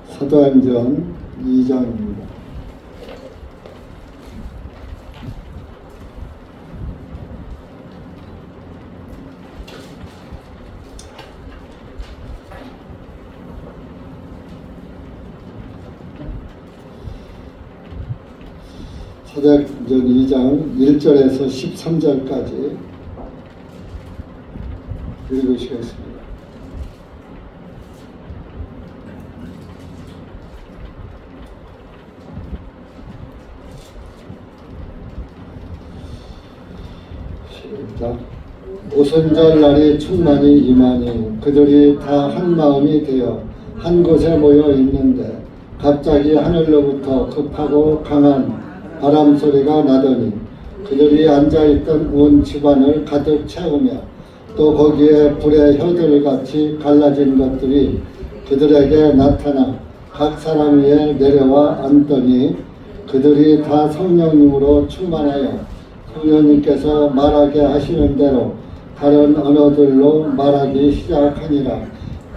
사도행전 2장입니다. 사도행전 2장 1절에서 13절까지 읽으시겠습니다. 오순절 날이 충만히 임하니 그들이 다 한 마음이 되어 한 곳에 모여 있는데 갑자기 하늘로부터 급하고 강한 바람 소리가 나더니 그들이 앉아있던 온 집안을 가득 채우며 또 거기에 불의 혀들같이 갈라진 것들이 그들에게 나타나 각 사람 위에 내려와 앉더니 그들이 다 성령님으로 충만하여 성령님께서 말하게 하시는 대로 다른 언어들로 말하기 시작하니라.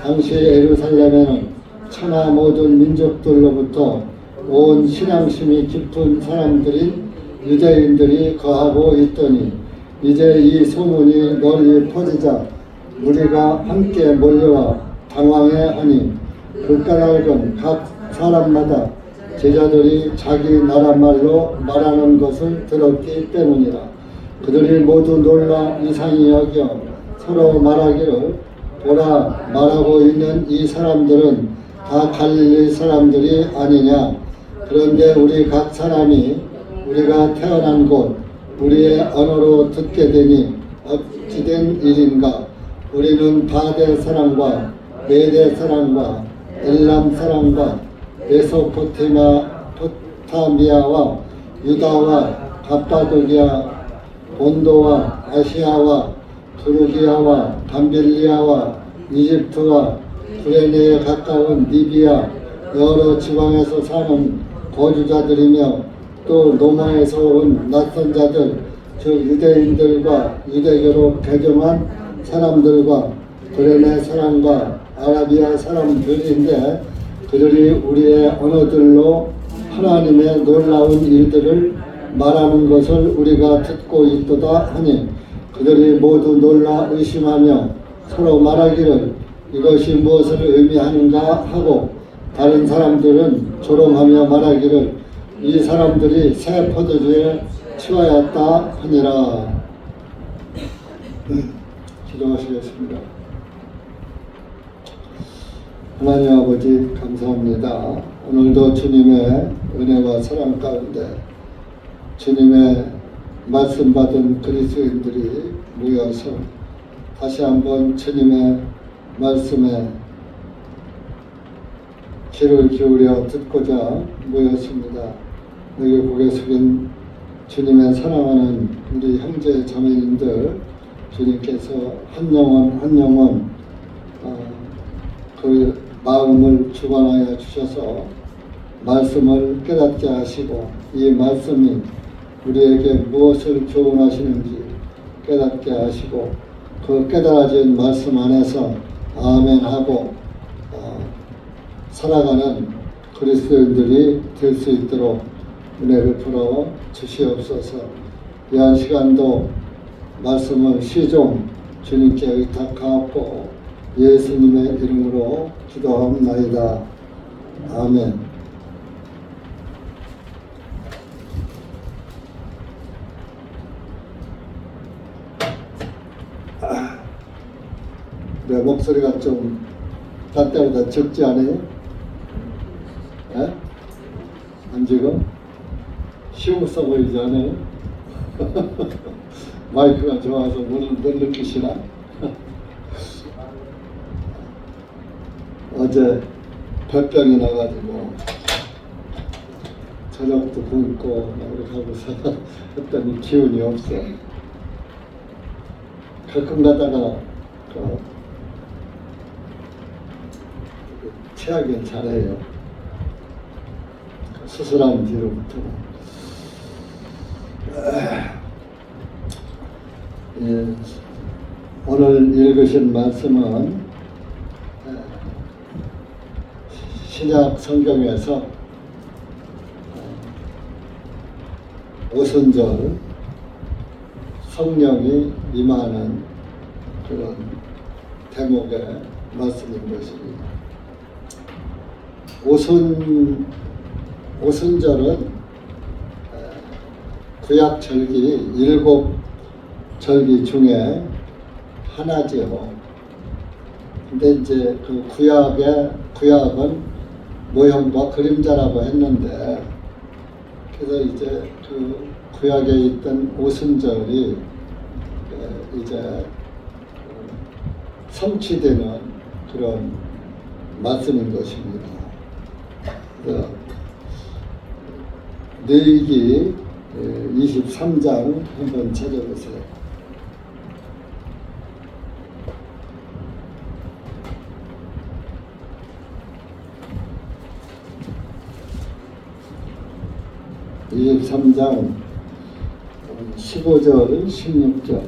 당시 예루살렘에는 천하 모든 민족들로부터 온 신앙심이 깊은 사람들인 유대인들이 거하고 있더니 이제 이 소문이 널리 퍼지자 무리가 함께 몰려와 당황해하니 그 까닭은 각 사람마다 제자들이 자기 나라 말로 말하는 것을 들었기 때문이라. 그들이 모두 놀라 이상히 여겨 서로 말하기를 보라, 말하고 있는 이 사람들은 다 갈릴리 사람들이 아니냐. 그런데 우리 각 사람이 우리가 태어난 곳 우리의 언어로 듣게 되니 어찌된 일인가. 우리는 바데 사람과 메데 사람과 엘람 사람과 메소포타미아와 유다와 갑바도기아 본도와 아시아와 두르기아와 담빌리아와 이집트와 구레네에 가까운 리비아 여러 지방에서 사는 거주자들이며 또 로마에서 온 낯선 자들 즉 유대인들과 유대교로 개종한 사람들과 구레네 사람과 아라비아 사람들인데 그들이 우리의 언어들로 하나님의 놀라운 일들을 말하는 것을 우리가 듣고 있도다 하니 그들이 모두 놀라 의심하며 서로 말하기를 이것이 무엇을 의미하는가 하고 다른 사람들은 조롱하며 말하기를 이 사람들이 새 포도주에 취하였다 하니라. 기도하시겠습니다. 하나님 아버지 감사합니다. 오늘도 주님의 은혜와 사랑 가운데 주님의 말씀 받은 그리스도인들이 모여서 다시 한번 주님의 말씀에 귀를 기울여 듣고자 모였습니다. 여기 고개 숙인 주님의 사랑하는 우리 형제 자매님들 주님께서 한 영혼 한 영혼 그 마음을 주관하여 주셔서 말씀을 깨닫게 하시고 이 말씀이 우리에게 무엇을 교훈하시는지 깨닫게 하시고 그 깨달아진 말씀 안에서 아멘하고 살아가는 그리스도인들이 될 수 있도록 은혜를 풀어 주시옵소서. 이 한 시간도 말씀을 시종 주님께 의탁하옵고 예수님의 이름으로 기도합나이다. 아멘. 내 목소리가 좀 딴 때보다 적지 않아요? 에? 안 지금? 쉬웠어 보이지 않아요? 마이크가 좋아서 뭘 느끼시나? 어제 폐병이 나가지고 저녁도 굶고 이렇게 하고서 했더니 기운이 없어. 가끔 가다가 체하긴 잘해요. 수술한 뒤로부터. 오늘 읽으신 말씀은 신약 성경에서 오순절 성령이 임하는 그런 대목의 말씀인 것입니다. 오순절은 구약 절기 7절기 중에 하나지요. 근데 이제 그 구약은 모형과 그림자라고 했는데, 그래서 이제 그 구약에 있던 오순절이 이제 성취되는 그런 말씀인 것입니다. 레위기 23장 한번 찾아보세요. (23장) 15절은 16절,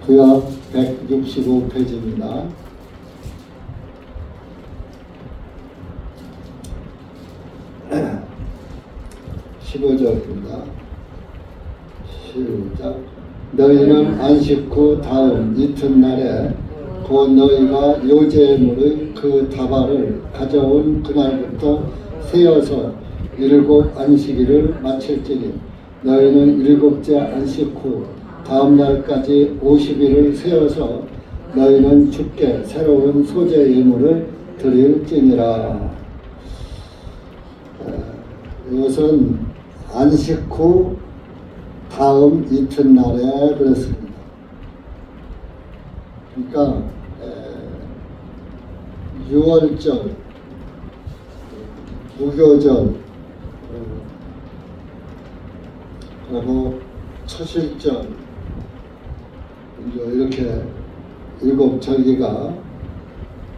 구약 165페이지입니다. (15절입니다) 시작. 너희는 안식 후 다음 이튿날에 곧 너희가 요제물의 그 다발을 가져온 그날부터 세어서 7 안식일을 마칠지니 너희는 7째 안식 후 다음 날까지 50일을 세어서 너희는 주께 새로운 소재 예물을 드릴지니라. 이것은 안식 후 다음 이튿날에 그렇습니다. 그러니까 6월절, 무교절, 그리고 초실절, 이렇게 7절기가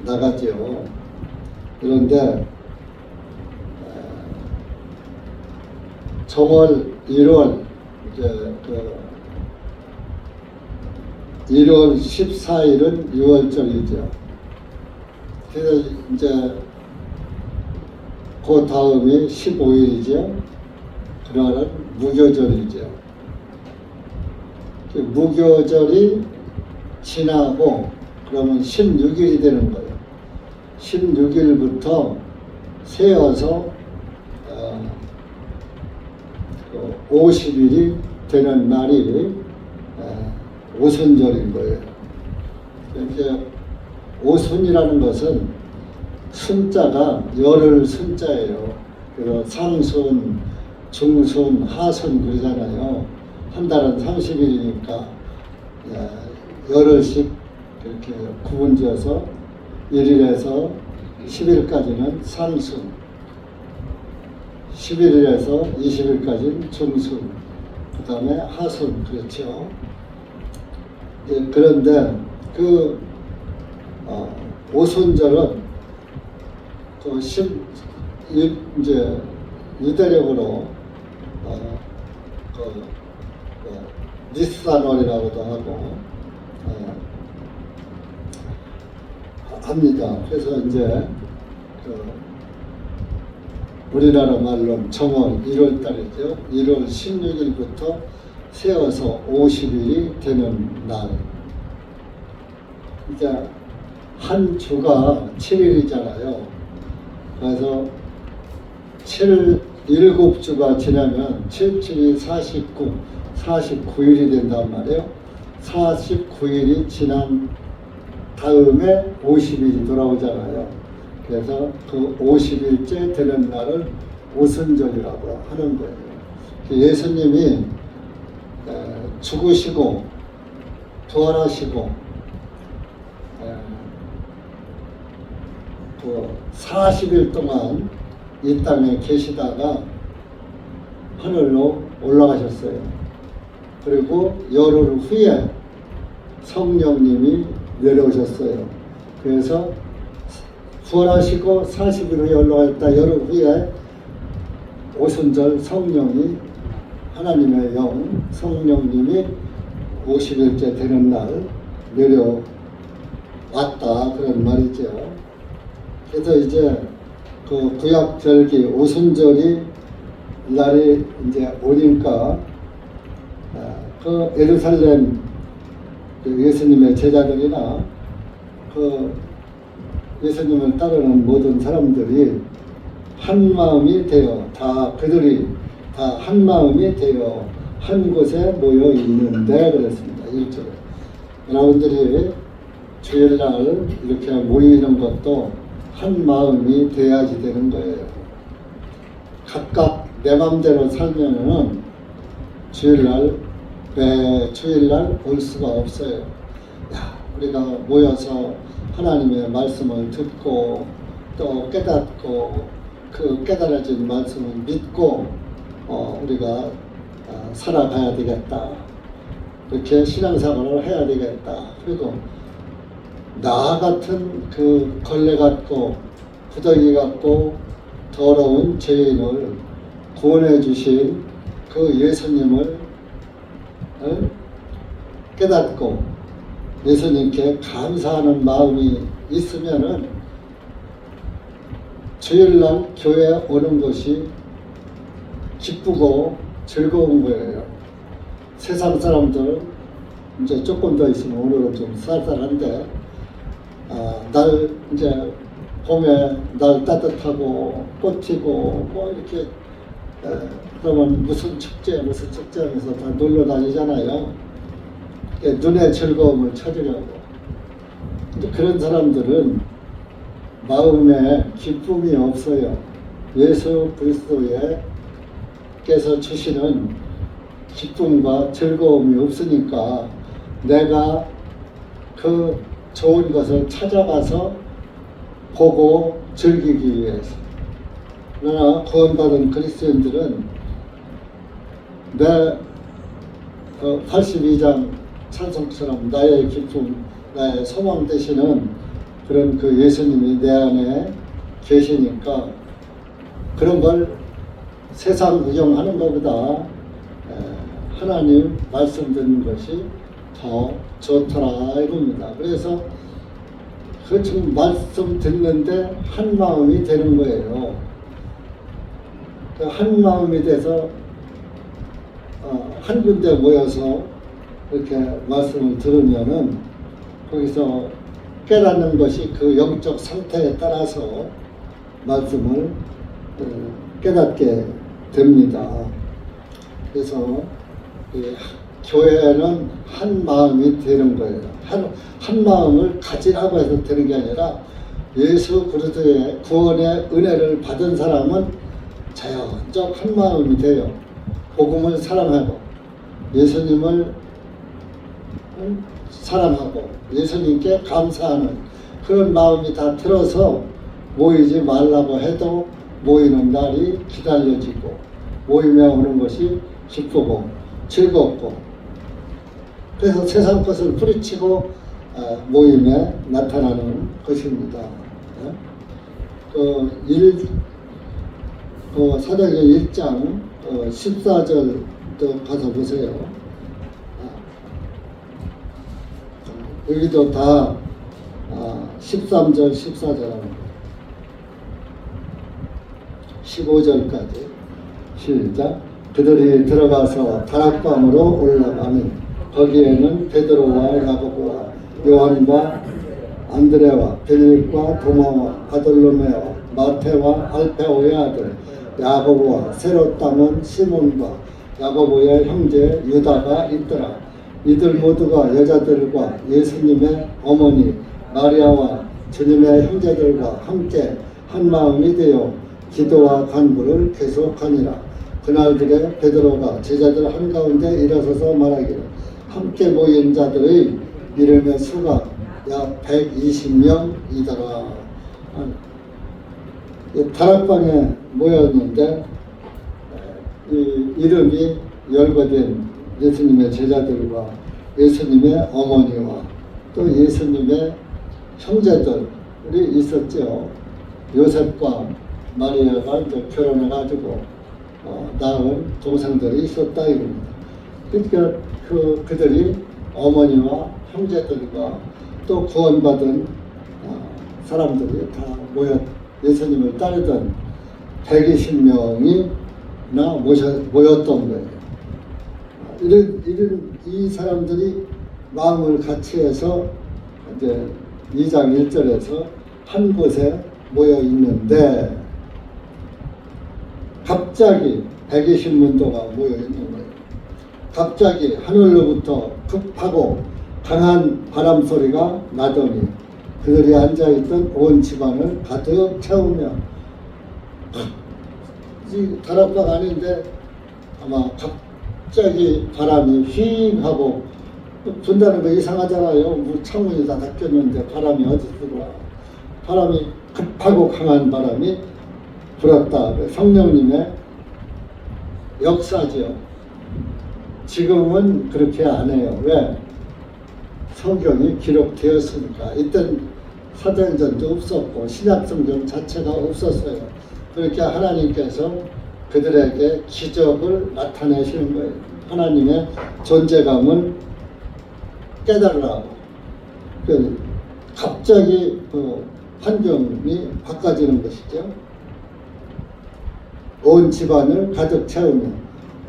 나가죠. 그런데 정월 1월 이제 1월 14일은 6월절이죠. 그래서 이제 그 다음이 15일이죠. 그러는 무교절이죠. 무교절이 지나고 그러면 16일이 되는 거예요. 16일부터 세어서 50일이 되는 날이 오순절인 거예요. 이렇게 오순이라는 것은 순자가 열흘 순자예요. 그래서 상순, 중순, 하순 그러잖아요. 한 달은 30일이니까 열흘씩 이렇게 구분지어서 1일에서 10일까지는 상순, 11일에서 20일까지는 중순, 그 다음에 하순, 그렇죠. 그런데 그 오순절은 그 이제 유대력으로 니산월이라고도 하고 합니다. 그래서 이제 우리나라 말로는 정월 1월 달이죠. 1월 16일부터 세어서 50일이 되는 날. 이제 한 주가 7일이잖아요. 그래서 7주가 지나면 7, 7이 49일이 된단 말이에요. 49일이 지난 다음에 50일이 돌아오잖아요. 그래서 그 50일째 되는 날을 오순절이라고 하는 거예요. 예수님이 죽으시고 부활하시고 또 40일 동안 이 땅에 계시다가 하늘로 올라가셨어요. 그리고 열흘 후에 성령님이 내려오셨어요. 그래서 부활하시고 40일 후에 올라갔다 열흘 후에 오순절 성령이 하나님의 영 성령님이 50일째 되는 날 내려왔다 그런 말이죠. 그래서 이제 그 구약 절기 오순절이 날이 이제 오니까 그 예루살렘 그 예수님의 제자들이나 그 예수님을 따르는 모든 사람들이 한 마음이 되어 그들이 다 한 마음이 되어 한 곳에 모여 있는데 그랬습니다. 1절에 여러분들이 주일날 이렇게 모이는 것도 한 마음이 돼야지 되는 거예요. 각각 내 맘대로 살면은 주일날 올 수가 없어요. 우리가 모여서 하나님의 말씀을 듣고 또 깨닫고 그 깨달아진 말씀을 믿고 우리가 살아가야 되겠다. 그렇게 신앙생활을 해야 되겠다. 그리고 나 같은 그 걸레 같고 구더기 같고 더러운 죄인을 구원해 주신 그 예수님을 깨닫고 예수님께 감사하는 마음이 있으면은 주일날 교회에 오는 것이 기쁘고 즐거운 거예요. 세상 사람들은 이제 조금 더 있으면 오늘은 좀 쌀쌀한데 날 이제 봄에 날 따뜻하고 꽃피고 뭐 이렇게 그러면 무슨 축제 하면서 다 놀러 다니잖아요. 눈의 즐거움을 찾으려고. 근데 그런 사람들은 마음에 기쁨이 없어요. 예수 그리스도께서 주시는 기쁨과 즐거움이 없으니까 내가 그 좋은 것을 찾아가서 보고 즐기기 위해서. 그러나 구원받은 그리스도인들은 내 82장 찬송처럼 나의 기쁨, 나의 소망 되시는 그런 그 예수님이 내 안에 계시니까 그런 걸 세상 구경하는 것보다 하나님 말씀 듣는 것이 더 좋더라 이겁니다. 그래서 그 지금 말씀 듣는데 한 마음이 되는 거예요. 그 한 마음이 돼서 한 군데 모여서 이렇게 말씀을 들으면은 거기서 깨닫는 것이 그 영적 상태에 따라서 말씀을 깨닫게 됩니다. 그래서 교회는 한 마음이 되는 거예요. 한 마음을 가지라고 해서 되는 게 아니라 예수 그리스도의 구원의 은혜를 받은 사람은 자연적 한 마음이 돼요. 복음을 사랑하고 예수님을 사랑하고 예수님께 감사하는 그런 마음이 다 들어서 모이지 말라고 해도 모이는 날이 기다려지고 모임에 오는 것이 기쁘고 즐겁고 그래서 세상 것을 뿌리치고 모임에 나타나는 것입니다. 사도행전 1장 14절도 가서 보세요. 여기도 다 13절, 14절 15절까지 시작. 그들이 들어가서 다락방으로 올라가니 거기에는 베드로와 야고보와 요한과 안드레와 빌립과 도마와 바돌로메와 마태와 알페오의 아들 야고보와 세롯 땅은 시몬과 야고보의 형제 유다가 있더라. 이들 모두가 여자들과 예수님의 어머니 마리아와 주님의 형제들과 함께 한 마음이 되어 기도와 간구를 계속하니라. 그날들에 베드로가 제자들 한가운데 일어서서 말하기를 함께 모인 자들의 이름의 수가 약 120명이더라. 다락방에 모였는데 이 이름이 열거된 예수님의 제자들과 예수님의 어머니와 또 예수님의 형제들이 있었죠. 요셉과 마리아가 이제 결혼해가지고 낳은 동생들이 있었다 이겁니다. 그러니까 그들이 어머니와 형제들과 또 구원받은 사람들이 다 예수님을 따르던 120명이나 모였던 거예요. 이 사람들이 마음을 같이 해서 이제 2장 1절에서 한 곳에 모여 있는데 갑자기 120문도가 모여 있는 거예요. 갑자기 하늘로부터 급하고 강한 바람 소리가 나더니 그들이 앉아있던 온 집안을 가득 채우며, 이 다락방 아닌데 아마 갑자기 바람이 휙 하고, 분다는 거 이상하잖아요. 창문이 다 닫혔는데 바람이 어디서 들어와. 바람이 급하고 강한 바람이 불었다. 성령님의 역사죠. 지금은 그렇게 안 해요. 왜? 성경이 기록되었으니까. 이땐 사도행전도 없었고 신약성경 자체가 없었어요. 그렇게 하나님께서 그들에게 기적을 나타내시는 거예요. 하나님의 존재감을 깨달으라고. 갑자기 환경이 바꿔지는 것이죠. 온 집안을 가득 채우며,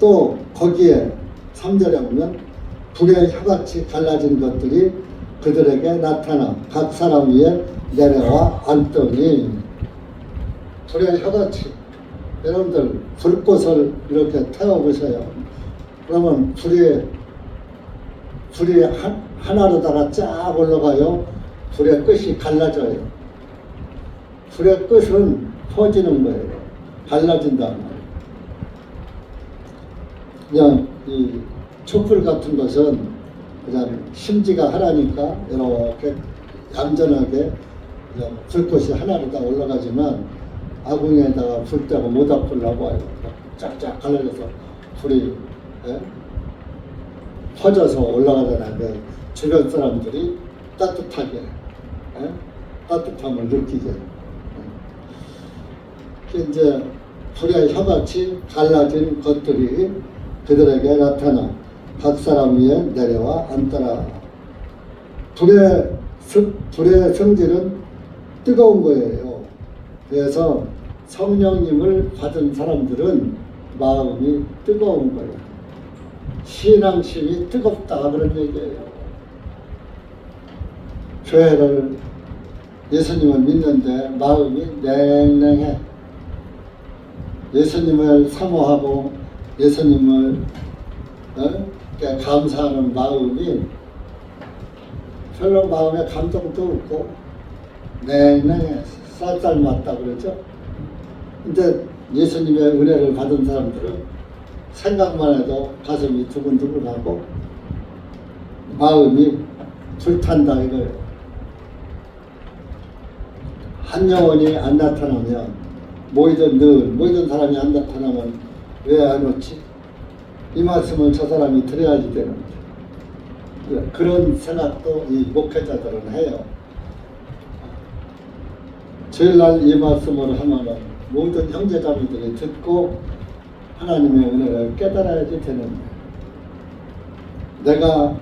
또 거기에 3절에 보면 불의 혀같이 갈라진 것들이 그들에게 나타나 각 사람 위에 내려와 앉더니, 불의 혀같이, 여러분들 불꽃을 이렇게 태워보세요. 그러면 불이 하나로다가 쫙 올라가요. 불의 끝이 갈라져요. 불의 끝은 퍼지는 거예요. 갈라진단 말이에요. 그냥 이 촛불 같은 것은 그냥 심지가 하나니까 이렇게 얌전하게 그냥 불꽃이 하나로 다 올라가지만, 아궁이에다가 불 때고 모닥불 나와요. 쫙쫙 갈라져서 불이 퍼져서 올라가잖아요. 그 주변 사람들이 따뜻하게, 따뜻함을 느끼게. 이제 불의 혀같이 갈라진 것들이 그들에게 나타나 각 사람 위에 내려와 앉더라. 불의 성질은 뜨거운 거예요. 그래서 성령님을 받은 사람들은 마음이 뜨거운 거예요. 신앙심이 뜨겁다 그런 얘기예요. 교회를, 예수님을 믿는데 마음이 냉랭해. 예수님을 사모하고 예수님을 감사하는 마음이 별로 마음에 감동도 없고 냉랭해. 쌀쌀맞다 그러죠. 근데 예수님의 은혜를 받은 사람들은 생각만 해도 가슴이 두근두근하고 마음이 불탄다 이거예요. 한 영혼이 안 나타나면, 모이던 사람이 안 나타나면 왜 안 오지? 이 말씀을 저 사람이 들어야지 되는데, 그런 생각도 이 목회자들은 해요. 주일날 이 말씀을 하면은 모든 형제자매들이 듣고 하나님의 은혜를 깨달아야지 되는데, 내가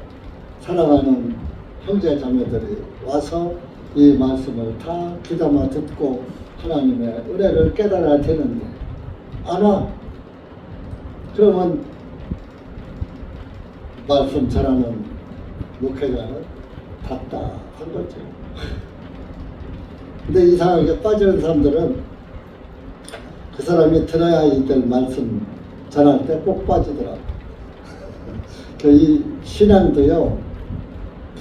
사랑하는 형제자매들이 와서 이 말씀을 다 귀담아 듣고 하나님의 은혜를 깨달아야 되는데 안 와. 그러면 말씀 전하는 목회자는 답답한 거죠. 근데 이상하게 빠지는 사람들은 그 사람이 들어야 될 말씀 전할 때 꼭 빠지더라고. 이 신앙도요,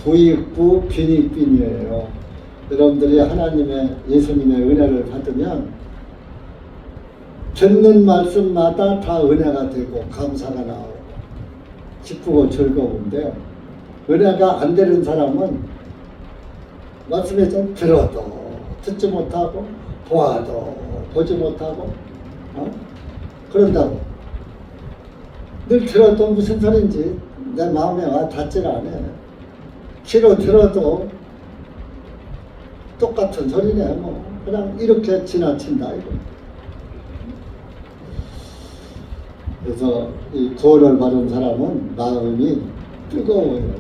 부익부 빈익빈이에요. 여러분들이 예수님의 은혜를 받으면 듣는 말씀마다 다 은혜가 되고 감사가 나오고 기쁘고 즐거운데, 은혜가 안 되는 사람은 말씀에 좀 들어도 듣지 못하고 보아도 보지 못하고 그런다고. 늘 들어도 무슨 소린지 내 마음에 와 닿질 않아. 귀로 들어도 똑같은 소리네. 뭐 그냥 이렇게 지나친다 이거. 그래서 이 구원을 받은 사람은 마음이 뜨거워요.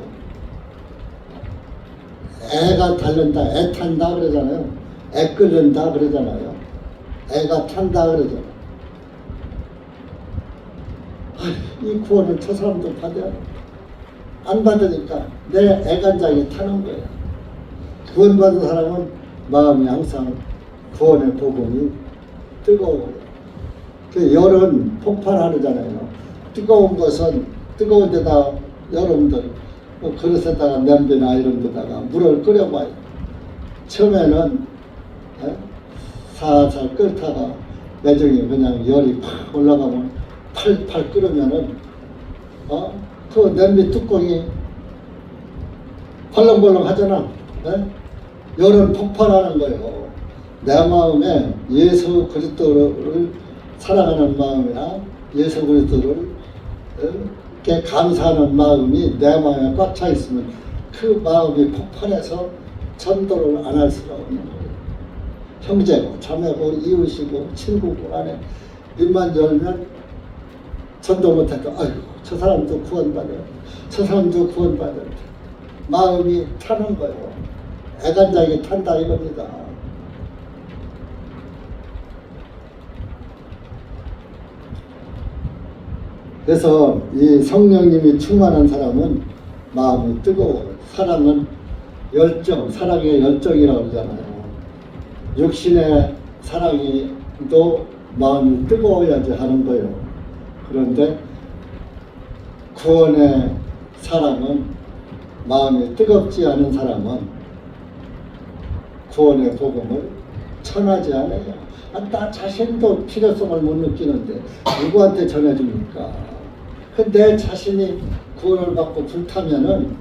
애가 달른다, 애 탄다 그러잖아요. 애 끓는다 그러잖아요. 애가 탄다 그러잖아요. 이 구원을 저 사람도 받아야 안 받으니까 내 애간장이 타는 거예요. 구원받은 사람은 마음이 항상 구원의 복음이 뜨거워요. 그 열은 폭발하잖아요. 뜨거운 것은 뜨거운 데다 여러분들 뭐 그릇에다가 냄비나 이런 데다가 물을 끓여봐요. 처음에는 살살 끓다가 나중에 그냥 열이 팍 올라가면 팔팔 끓으면은 그 냄비 뚜껑이 벌렁벌렁 하잖아. 열은 폭발하는 거예요. 내 마음에 예수 그리스도를 사랑하는 마음이나 예수 그리스도를 이렇게 감사하는 마음이 내 마음에 꽉 차 있으면 그 마음이 폭발해서 전도를 안 할 수가 없는 거예요. 형제고 자매고 이웃이고 친구고 안에 입만 열면 전도 못해도 아이고 저 사람도 구원받아야 돼. 저 사람도 구원받아야 돼. 마음이 타는 거예요. 애간장이 탄다 이겁니다. 그래서 이 성령님이 충만한 사람은 마음이 뜨거워요. 사랑은 열정, 사랑의 열정이라고 그러잖아요. 육신의 사랑이 또 마음이 뜨거워야지 하는 거예요. 그런데 구원의 사랑은 마음이 뜨겁지 않은 사람은 구원의 복음을 전하지 않아요. 나 자신도 필요성을 못 느끼는데 누구한테 전해줍니까? 내 자신이 구원을 받고 불타면은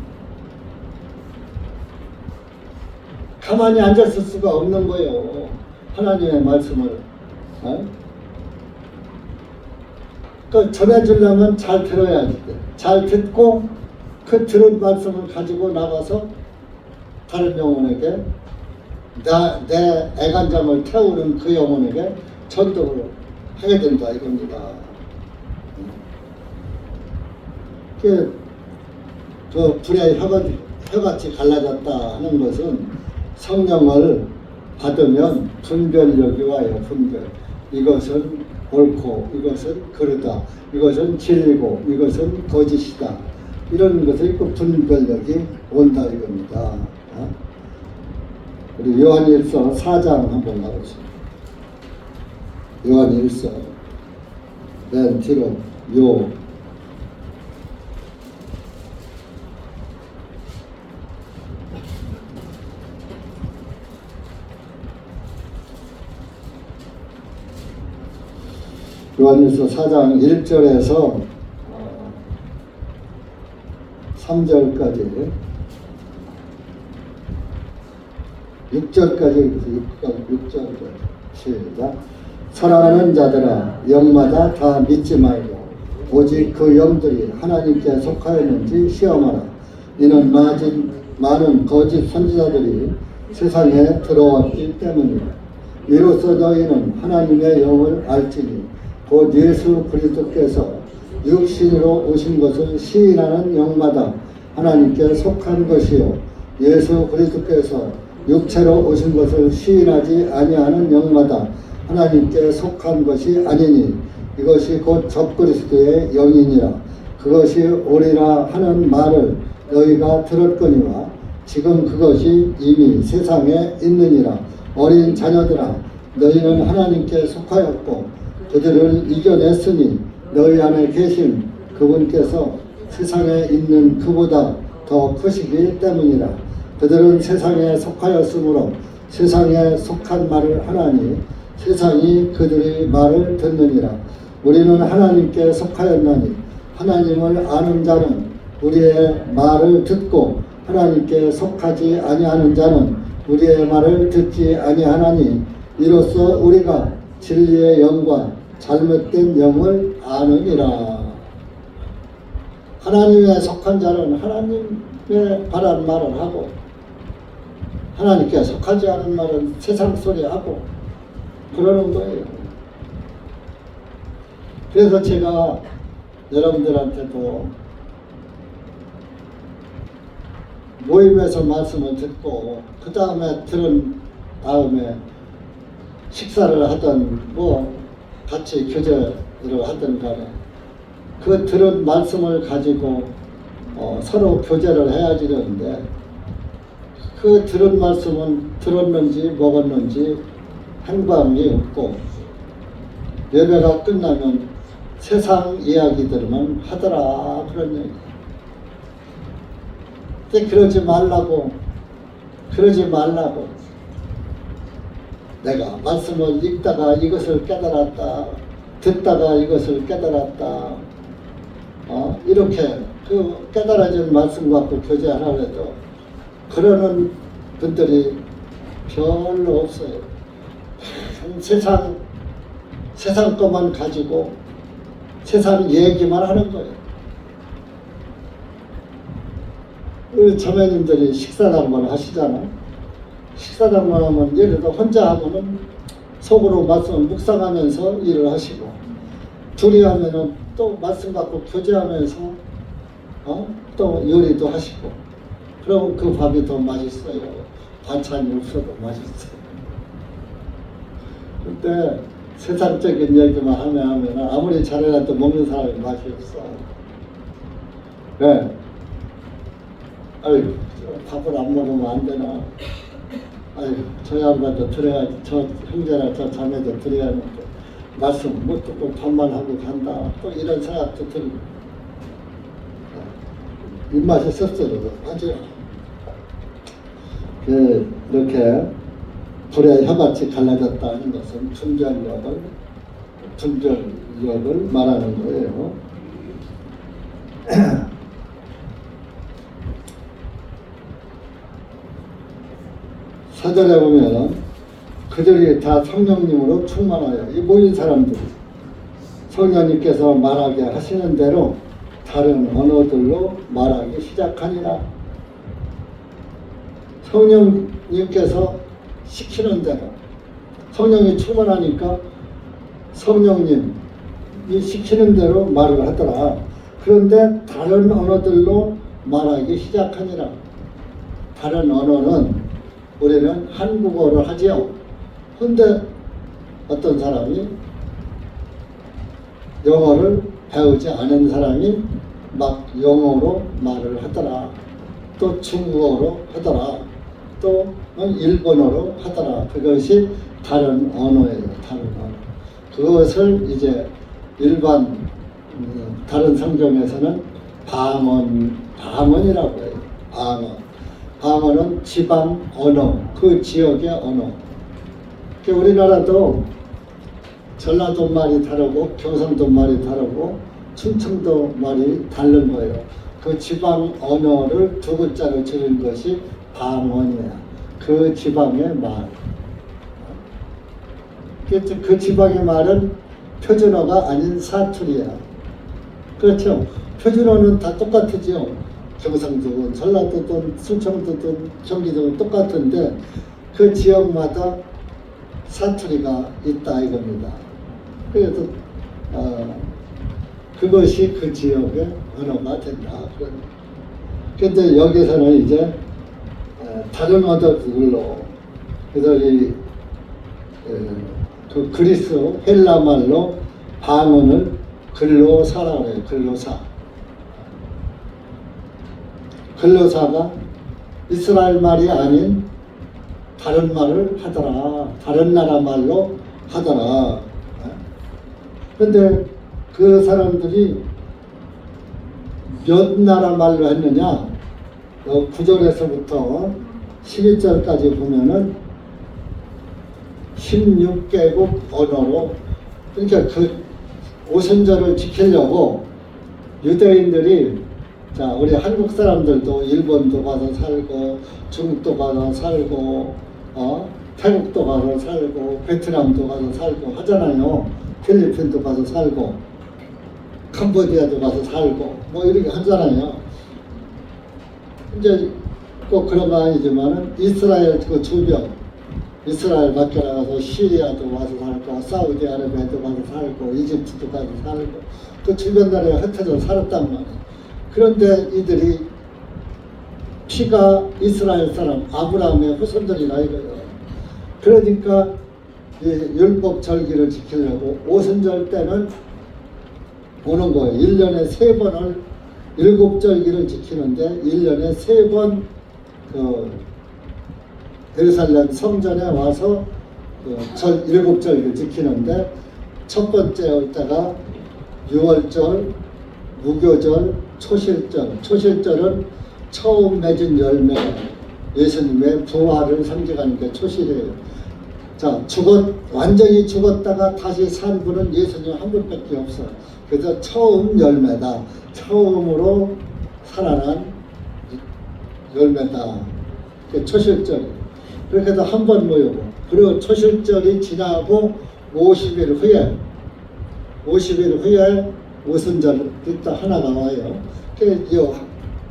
가만히 앉았을 수가 없는 거예요. 하나님의 말씀을 그 전해주려면 잘 들어야지. 잘 듣고 그 들은 말씀을 가지고 나가서 다른 영혼에게 내 애간장을 태우는 그 영혼에게 전도를 하게 된다 이겁니다. 그 불에 혀같이 갈라졌다 하는 것은 성령을 받으면 분별력이 와요. 분별. 이것은 옳고 이것은 그르다. 이것은 진리고 이것은 거짓이다. 이런 것에 그 분별력이 온다 이겁니다. 우리 요한일서 4장 한번 가보시죠. 요한일서 맨 뒤로 요한일서 4장 1절에서 3절까지 6절까지 6절까지 시작. 사랑하는 자들아 영마다 다 믿지 말고 오직 그 영들이 하나님께 속하였는지 시험하라. 이는 많은 거짓 선지자들이 세상에 들어왔기 때문이다. 이로써 너희는 하나님의 영을 알지니 곧 예수 그리스도께서 육신으로 오신 것을 시인하는 영마다 하나님께 속한 것이요 예수 그리스도께서 육체로 오신 것을 시인하지 아니하는 영마다 하나님께 속한 것이 아니니 이것이 곧 적그리스도의 영이니라. 그것이 오리라 하는 말을 너희가 들었거니와 지금 그것이 이미 세상에 있느니라. 어린 자녀들아 너희는 하나님께 속하였고 그들을 이겨냈으니 너희 안에 계신 그분께서 세상에 있는 그보다 더 크시기 때문이라. 그들은 세상에 속하였으므로 세상에 속한 말을 하나니 세상이 그들의 말을 듣느니라. 우리는 하나님께 속하였나니 하나님을 아는 자는 우리의 말을 듣고 하나님께 속하지 아니하는 자는 우리의 말을 듣지 아니하나니 이로써 우리가 진리의 영과 잘못된 영을 아느니라. 하나님에 속한 자는 하나님의 바란 말을 하고 하나님께 속하지 않은 말은 세상 소리 하고 그러는 거예요. 그래서 제가 여러분들한테도 모임에서 말씀을 듣고 그 다음에 들은 다음에 식사를 하든 뭐 같이 교제를 하든 간에 그 들은 말씀을 가지고 서로 교제를 해야지 되는데 그 들은 말씀은 들었는지 먹었는지 행방이 없고 예배가 끝나면 세상 이야기들만 하더라 그런 얘기. 근데 그러지 말라고 내가 말씀을 읽다가 이것을 깨달았다 듣다가 이것을 깨달았다 이렇게 그 깨달아진 말씀 갖고 교제하라 해도 그러는 분들이 별로 없어요. 세상 것만 가지고 세상 얘기만 하는 거예요. 우리 자매님들이 식사당번 하시잖아. 식사당번 하면 예를 들어 혼자 하면은 속으로 말씀을 묵상하면서 일을 하시고 둘이 하면은 또 말씀 갖고 교제하면서 또 요리도 하시고 그럼 그 밥이 더 맛있어요. 반찬이 없어도 맛있어요. 근데 세상적인 얘기만 하면 아무리 잘해놔도 먹는 사람이 맛이 없어. 네. 아유, 밥을 안 먹으면 안 되나. 아유, 저 양반도 드려야지. 저 형제나 저 자매도 드려야 하는데 말씀 못 듣고 밥만 하고 간다. 또 이런 생각도 들고. 입맛이 씁쓸해요. 맞아요. 이렇게 불에 혀같이 갈라졌다는 것은 분별력을 말하는 거예요. 사절에 보면 그들이 다 성령님으로 충만하여 이 모인 사람들이 성령님께서 말하게 하시는 대로 다른 언어들로 말하기 시작하니라. 성령님께서 시키는 대로 성령이 충만하니까 성령님이 시키는 대로 말을 하더라. 그런데 다른 언어들로 말하기 시작하니라. 다른 언어는 우리는 한국어를 하지요. 근데 어떤 사람이 영어를 배우지 않은 사람이 막 영어로 말을 하더라. 또 중국어로 하더라. 또 일본어로 하더라. 그것이 다른 언어예요. 다른 언어. 그것을 이제 일반 다른 성경에서는 방언이라고 해요. 방언은 지방 언어, 그 지역의 언어. 우리나라도 전라도 말이 다르고 경상도 말이 다르고 충청도 말이 다른 거예요. 그 지방 언어를 두 글자로 지은 것이 방언이야. 그 지방의 말. 그 지방의 말은 표준어가 아닌 사투리야. 그렇죠? 표준어는 다 똑같으죠. 경상도든 전라도든 충청도든 경기도든 똑같은데 그 지역마다 사투리가 있다 이겁니다. 그래서 그것이 그 지역의 언어가 된다. 그런데 여기서는 이제 다른 언어들로 그래서 그 그리스 헬라 말로 방언을 글로사라고 해요. 글로사가 이스라엘 말이 아닌 다른 말을 하더라. 다른 나라 말로 하더라. 그런데 그 사람들이 몇 나라 말로 했느냐? 9절에서부터 11절까지 보면은 16개국 언어로, 그러니까 그 오순절을 지키려고 유대인들이, 자, 우리 한국 사람들도 일본도 가서 살고 중국도 가서 살고 태국도 가서 살고 베트남도 가서 살고 하잖아요. 필리핀도 가서 살고 캄보디아도 가서 살고 뭐 이렇게 하잖아요. 이제 꼭 그런 거 아니지만은 이스라엘 그 주변, 이스라엘 밖에 나가서 시리아도 와서 살고 사우디아라비아도 가서 살고 이집트도 가서 살고 그 주변 나라에 흩어져 살았단 말이에요. 그런데 이들이 피가 이스라엘 사람 아브라함의 후손들이라 이거예요. 그러니까 이 율법 절기를 지키려고 오순절 때는 오는 거예요. 1년에 3번을 일곱절기를 지키는데 1년에 3번 그 예루살렘 성전에 와서 그 일곱절기를 지키는데 첫 번째 올 때가 6월절, 무교절, 초실절. 초실절은 처음 맺은 열매, 예수님의 부활을 상징하는 게 초실이에요. 자, 완전히 죽었다가 다시 산 분은 예수님 한 분밖에 없어요. 그래서 처음 열매다. 처음으로 살아난 열매다. 그게 초실절. 그렇게 해서 한 번 모이고, 그리고 초실절이 지나고 50일 후에 오순절 또 하나가 와요. 그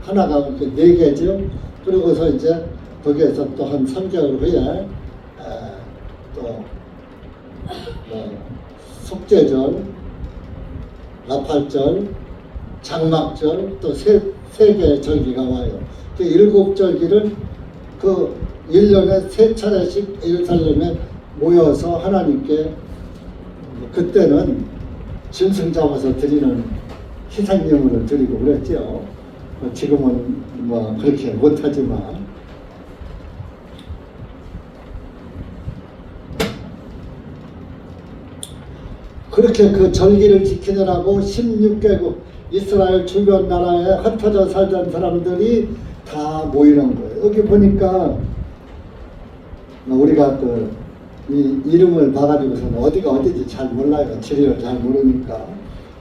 하나가 이렇게 4개죠. 그러고서 이제 거기에서 또 한 3개월 후에 또 속죄절, 나팔절, 장막절 또 세 개의 절기가 와요. 그 7절기를 그 1년에 3차례씩 예루살렘에 모여서 하나님께 그때는 짐승 잡아서 드리는 희생제물을 드리고 그랬죠. 지금은 뭐 그렇게 못하지만 그렇게 그 절기를 지키느라고 16개국 이스라엘 주변 나라에 흩어져 살던 사람들이 다 모이는 거예요. 여기 보니까 우리가 이 이름을 봐가지고서는 어디가 어디인지 잘 몰라요. 지리를 잘 모르니까.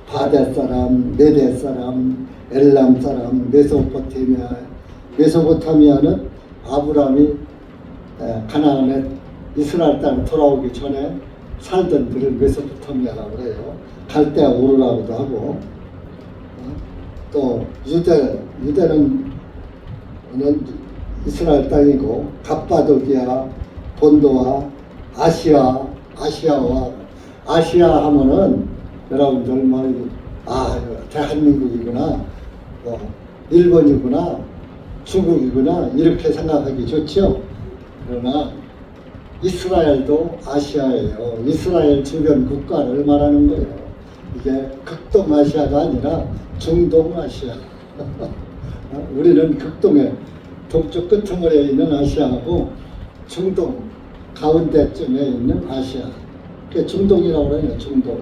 바데 사람, 메데 사람, 엘람 사람, 메소포타미아는 아브라함이 가나안에 이스라엘 땅에 돌아오기 전에 살던 들을 메소포타미아라고 그래요. 갈대아 우르라고도 하고. 또 유대는 이스라엘 땅이고, 갑바도기아, 본도와 아시아 하면은 여러분들 대한민국이구나, 일본이구나, 중국이구나 이렇게 생각하기 좋죠. 그러나 이스라엘도 아시아예요. 이스라엘 주변 국가를 말하는 거예요. 이게 극동아시아가 아니라 중동아시아. 우리는 극동에 동쪽 끄트머리에 있는 아시아하고 중동 가운데쯤에 있는 아시아. 그게 중동이라고 그래요. 중동.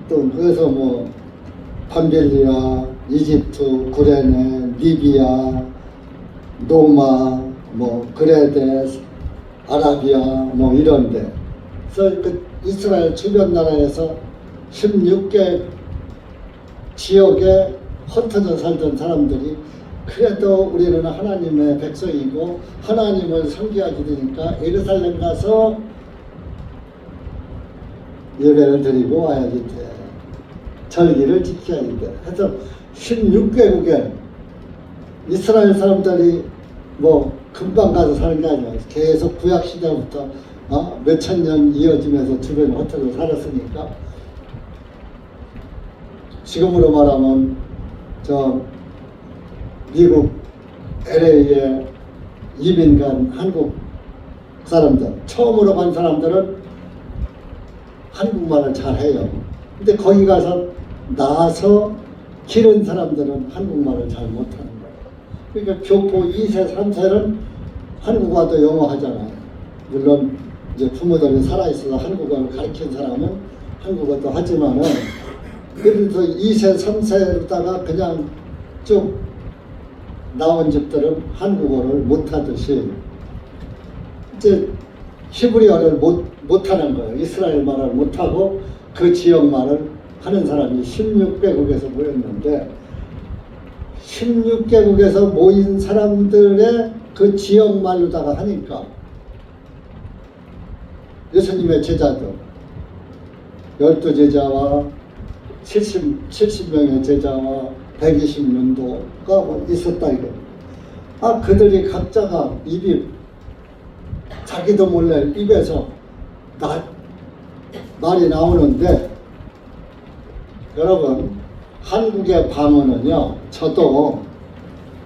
또 그래서 뭐 판빌리아, 이집트, 구레네, 리비아, 노마, 뭐 그레데, 아라비아 뭐 이런데. 그래서 그 이스라엘 주변 나라에서 16개 지역에 흩어져 살던 사람들이 그래도 우리는 하나님의 백성이고 하나님을 섬겨야 되니까 예루살렘 가서 예배를 드리고 와야지 돼. 절기를 지켜야 돼. 해서 16개국에 이스라엘 사람들이 뭐 금방 가서 사는 게 아니야. 계속 구약 시대부터 몇천 년 이어지면서 주변에 흩어져 살았으니까. 지금으로 말하면 저 미국 LA에 이민 간 한국 사람들, 처음으로 간 사람들은 한국말을 잘해요. 근데 거기 가서 나서 기른 사람들은 한국말을 잘 못하는 거예요. 그러니까 교포 2세, 3세는 한국어도 영어 하잖아요. 물론 이제 부모들이 살아있어서 한국어를 가르친 사람은 한국어도 하지만은, 그래서 2세, 3세로다가 그냥 쭉 나온 집들은 한국어를 못하듯이 이제 히브리어를 못하는 거예요. 이스라엘 말을 못하고 그 지역 말을 하는 사람이 16개국에서 모였는데, 16개국에서 모인 사람들의 그 지역 말로다가 하니까 예수님의 제자들 12제자와 70명의 제자와 120년도가 있었다 이거. 그들이 각자가 입이 자기도 몰래 입에서 말이 나오는데, 여러분 한국의 방언은요, 저도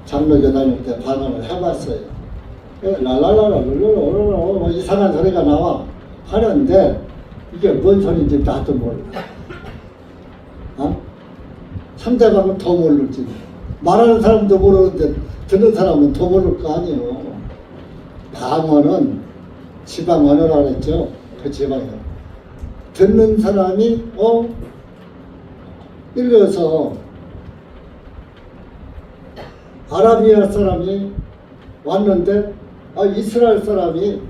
장로교 다닐 때 방언을 해봤어요. 랄랄랄라 룰루루루루 이상한 소리가 나와 하는데 이게 뭔 소리인지 나도 몰라. 상대방은 더 모르지. 말하는 사람도 모르는데 듣는 사람은 더 모를 거 아니에요. 방언은 지방 언어라 그랬죠. 그 지방에 듣는 사람이 일려서 아라비아 사람이 왔는데 이스라엘 사람이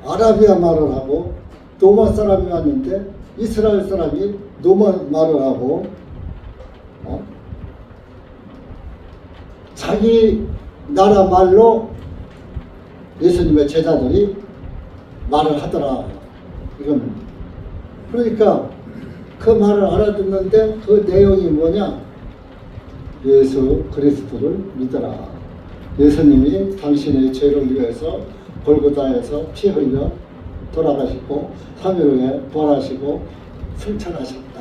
아라비아 말을 하고 노마 사람이 왔는데 이스라엘 사람이 노마 말을 하고 자기 나라 말로 예수님의 제자들이 말을 하더라. 이건 그러니까 그 말을 알아듣는데 그 내용이 뭐냐? 예수 그리스도를 믿어라. 예수님이 당신의 죄를 위해서 골고다에서 피 흘려 돌아가시고 3일 후에 부활하시고 승천하셨다.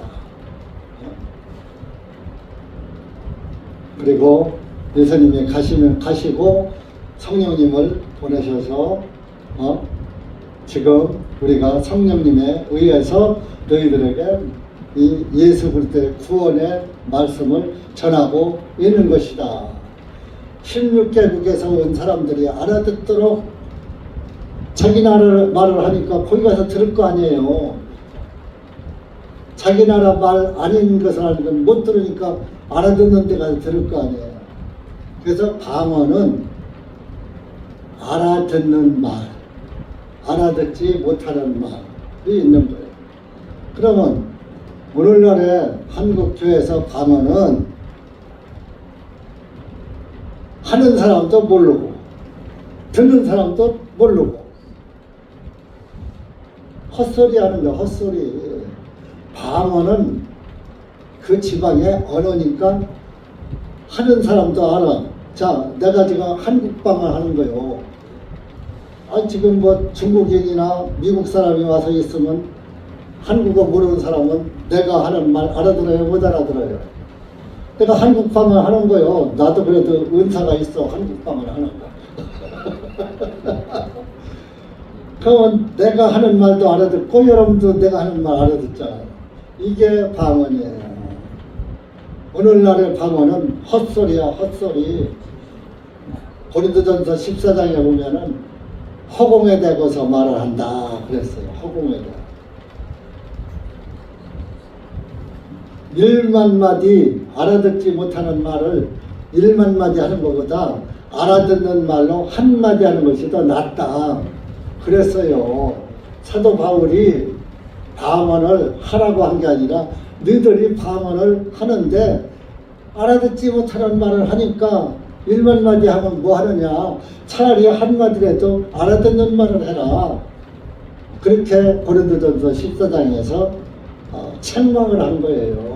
그리고 예수님이 가시고 성령님을 보내셔서 지금 우리가 성령님에 의해서 너희들에게 이 예수 그리스도의 구원의 말씀을 전하고 있는 것이다. 16개국에서 온 사람들이 알아듣도록 자기 나라 말을 하니까 거기 가서 들을 거 아니에요. 자기 나라 말 아닌 것을 알면 못 들으니까 알아듣는 데 가서 들을 거 아니에요. 그래서 방언은 알아듣는 말, 알아듣지 못하는 말이 있는 거예요. 그러면 오늘날의 한국 교회에서 방언은 하는 사람도 모르고 듣는 사람도 모르고 헛소리 하는 거 헛소리. 방언은 그 지방의 언어니까 하는 사람도 알아. 자, 내가 지금 한국 방언 하는 거요. 지금 뭐 중국인이나 미국 사람이 와서 있으면 한국어 모르는 사람은 내가 하는 말 알아들어요, 못 알아들어요? 내가 한국 방언 하는 거요. 나도 그래도 은사가 있어, 한국 방언 하는 거. 그러면 내가 하는 말도 알아듣고 여러분도 내가 하는 말 알아듣잖아요. 이게 방언이에요. 오늘날의 방언은 헛소리야, 헛소리. 고린도전서 14장에 보면은 허공에 대고서 말을 한다 그랬어요. 허공에 대고. 1만 마디 알아듣지 못하는 말을 1만 마디 하는 것보다 알아듣는 말로 한 마디 하는 것이 더 낫다 그랬어요. 사도 바울이 방언을 하라고 한 게 아니라 너희들이 방언을 하는데 알아듣지 못하는 말을 하니까 1만 마디 하면 뭐 하느냐. 차라리 한 마디라도 알아듣는 말을 해라. 그렇게 고린도전서 14장에서 책망을 한 거예요.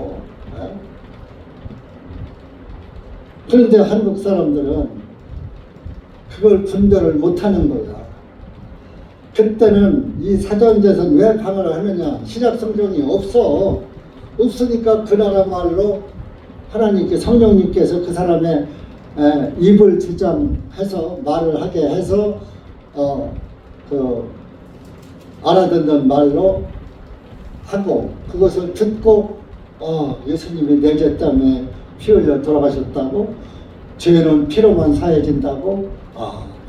그런데 한국 사람들은 그걸 분별을 못하는 거야. 그때는 이 사도행전에서는 왜 방언을 하느냐. 신약 성경이 없어. 없으니까 그 나라 말로 하나님께 성령님께서 그 사람의 입을 주장해서 말을 하게 해서 그 알아듣는 말로 하고 그것을 듣고 예수님이 내 죄 때문에 피 흘려 돌아가셨다고 죄는 피로만 사해진다고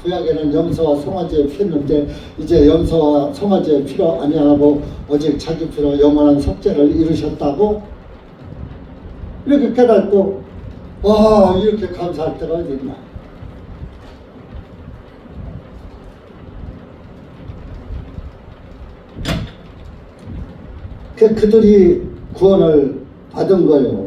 구약에는 염소와 송아지의 피였는데 이제 염소와 송아지의 피로 아니하고 오직 자기 피로 영원한 속죄를 이루셨다고 이렇게 깨닫고 이렇게 감사할 때가 어디 있나. 그들이 구원을 받은 거예요.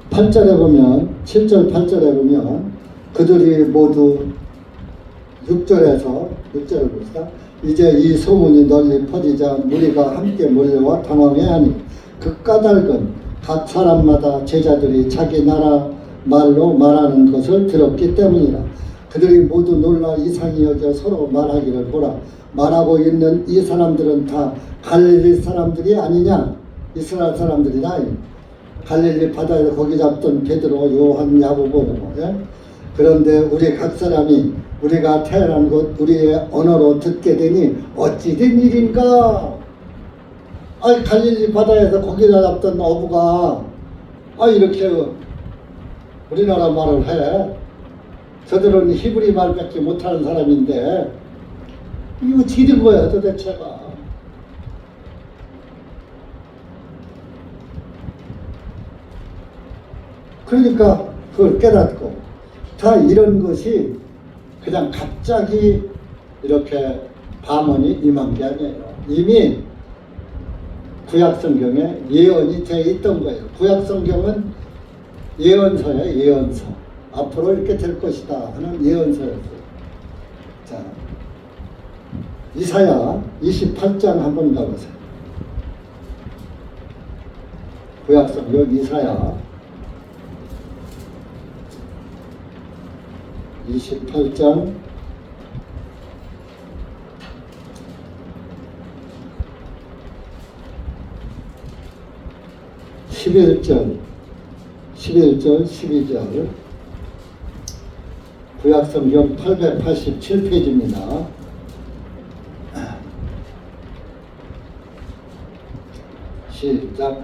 8절에 보면 7절 8절에 보면 그들이 모두 6절을 봅시다. 이제 이 소문이 널리 퍼지자 무리가 함께 몰려와 당황해하니 그 까닭은 각 사람마다 제자들이 자기 나라 말로 말하는 것을 들었기 때문이라. 그들이 모두 놀라 이상히 여겨 서로 말하기를 보라. 말하고 있는 이 사람들은 다 갈릴리 사람들이 아니냐? 이스라엘 사람들이다. 갈릴리 바다에서 고기 잡던 베드로, 요한, 야고보. 예? 그런데 우리 각 사람이 우리가 태어난 곳 우리의 언어로 듣게 되니 어찌 된 일인가? 아이 갈릴리 바다에서 고기 잡던 어부가 이렇게 우리나라 말을 해. 저들은 히브리 말밖에 못하는 사람인데 이거 어떻게 된 거야 도대체가. 그러니까 그걸 깨닫고 다 이런 것이 그냥 갑자기 이렇게 밤언이 임한 게 아니에요. 이미 구약성경에 예언이 되어 있던 거예요. 구약성경은 예언서예요. 예언서. 앞으로 이렇게 될 것이다 하는 예언서였어요. 자, 이사야 28장 한번 가보세요. 구약성경 이사야 28장 11절 12절 구약성경 887페이지입니다. 시작.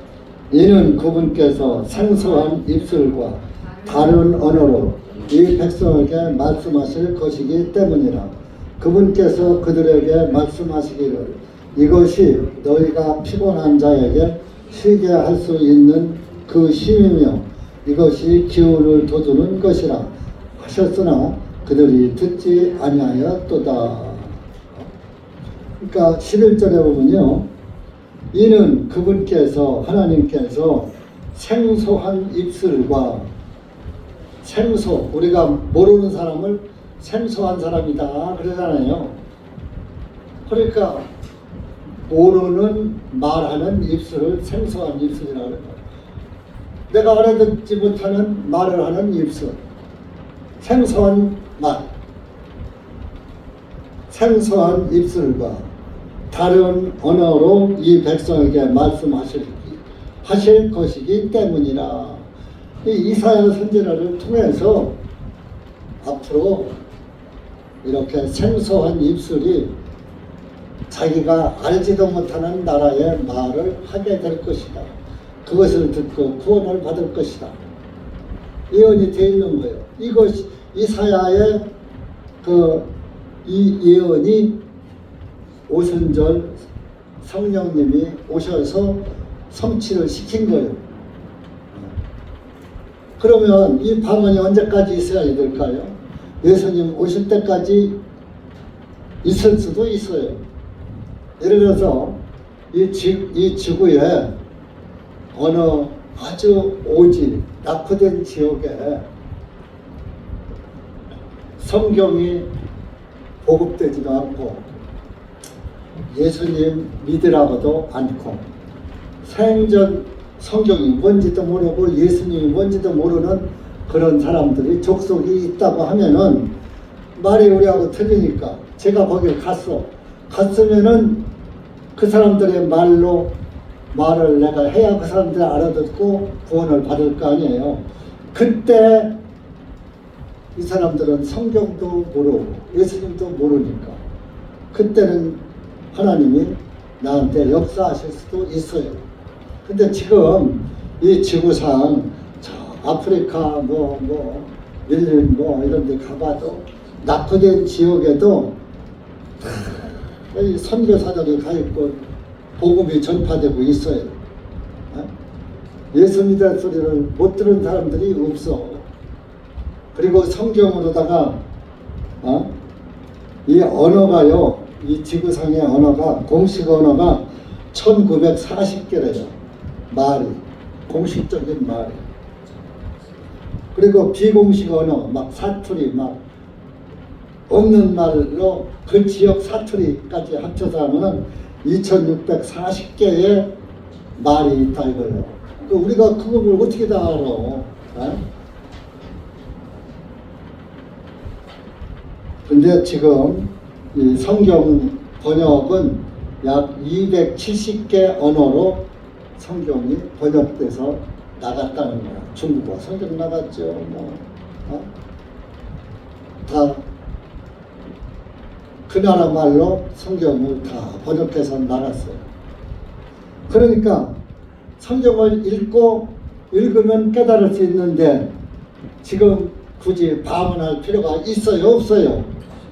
이는 그분께서 생소한 입술과 다른 언어로 이 백성에게 말씀하실 것이기 때문이라. 그분께서 그들에게 말씀하시기를 이것이 너희가 피곤한 자에게 쉬게 할 수 있는 그 힘이며 이것이 기운을 돋우는 것이라 하셨으나 그들이 듣지 아니하였도다. 그러니까 11절에 보면요, 이는 그분께서 하나님께서 생소한 입술과 생소, 우리가 모르는 사람을 생소한 사람이다 그러잖아요. 그러니까 모르는 말하는 입술을 생소한 입술이라고 그래요. 내가 알아듣지 못하는 말을 하는 입술, 생소한 말, 생소한 입술과 다른 언어로 이 백성에게 말씀하실 것이기 때문이라. 이 이사야 선지자를 통해서 앞으로 이렇게 생소한 입술이 자기가 알지도 못하는 나라의 말을 하게 될 것이다. 그것을 듣고 구원을 받을 것이다. 예언이 되어 있는 거예요. 이것이 이사야의 이 예언이 오순절 성령님이 오셔서 성취를 시킨 거예요. 그러면 이 방언이 언제까지 있어야 될까요? 예수님 오실 때까지 있을 수도 있어요. 예를 들어서 이 지구에 어느 아주 오지 낙후된 지역에 성경이 보급되지도 않고 예수님 믿으라고도 않고 생전 성경이 뭔지도 모르고 예수님이 뭔지도 모르는 그런 사람들이 족속이 있다고 하면은 말이 우리하고 틀리니까 제가 거길 갔으면은 그 사람들의 말을 내가 해야 그 사람들이 알아듣고 구원을 받을 거 아니에요. 그때 이 사람들은 성경도 모르고 예수님도 모르니까 그때는 하나님이 나한테 역사하실 수도 있어요. 근데 지금 이 지구상 저 아프리카 밀림 이런 데 가봐도 낙후된 지역에도 이 선교사들이 가 있고 복음이 전파되고 있어요. 예수 믿을 소리를 못 들은 사람들이 없어. 그리고 성경으로다가 이 언어가요, 이 지구상의 언어가 공식 언어가 1940개래요. 말이 공식적인 말이. 그리고 비공식 언어 사투리 없는 말로 그 지역 사투리까지 합쳐서 하면은 2640개의 말이 있다 이거예요. 우리가 그걸 어떻게 다 알아? 근데 지금 이 성경 번역은 약 270개 언어로 성경이 번역돼서 나갔다는 거야. 중국어 성경 나갔죠. 다 그 나라 말로 성경을 다 번역해서 나갔어요. 그러니까 성경을 읽으면 깨달을 수 있는데 지금 굳이 방언할 필요가 있어요, 없어요?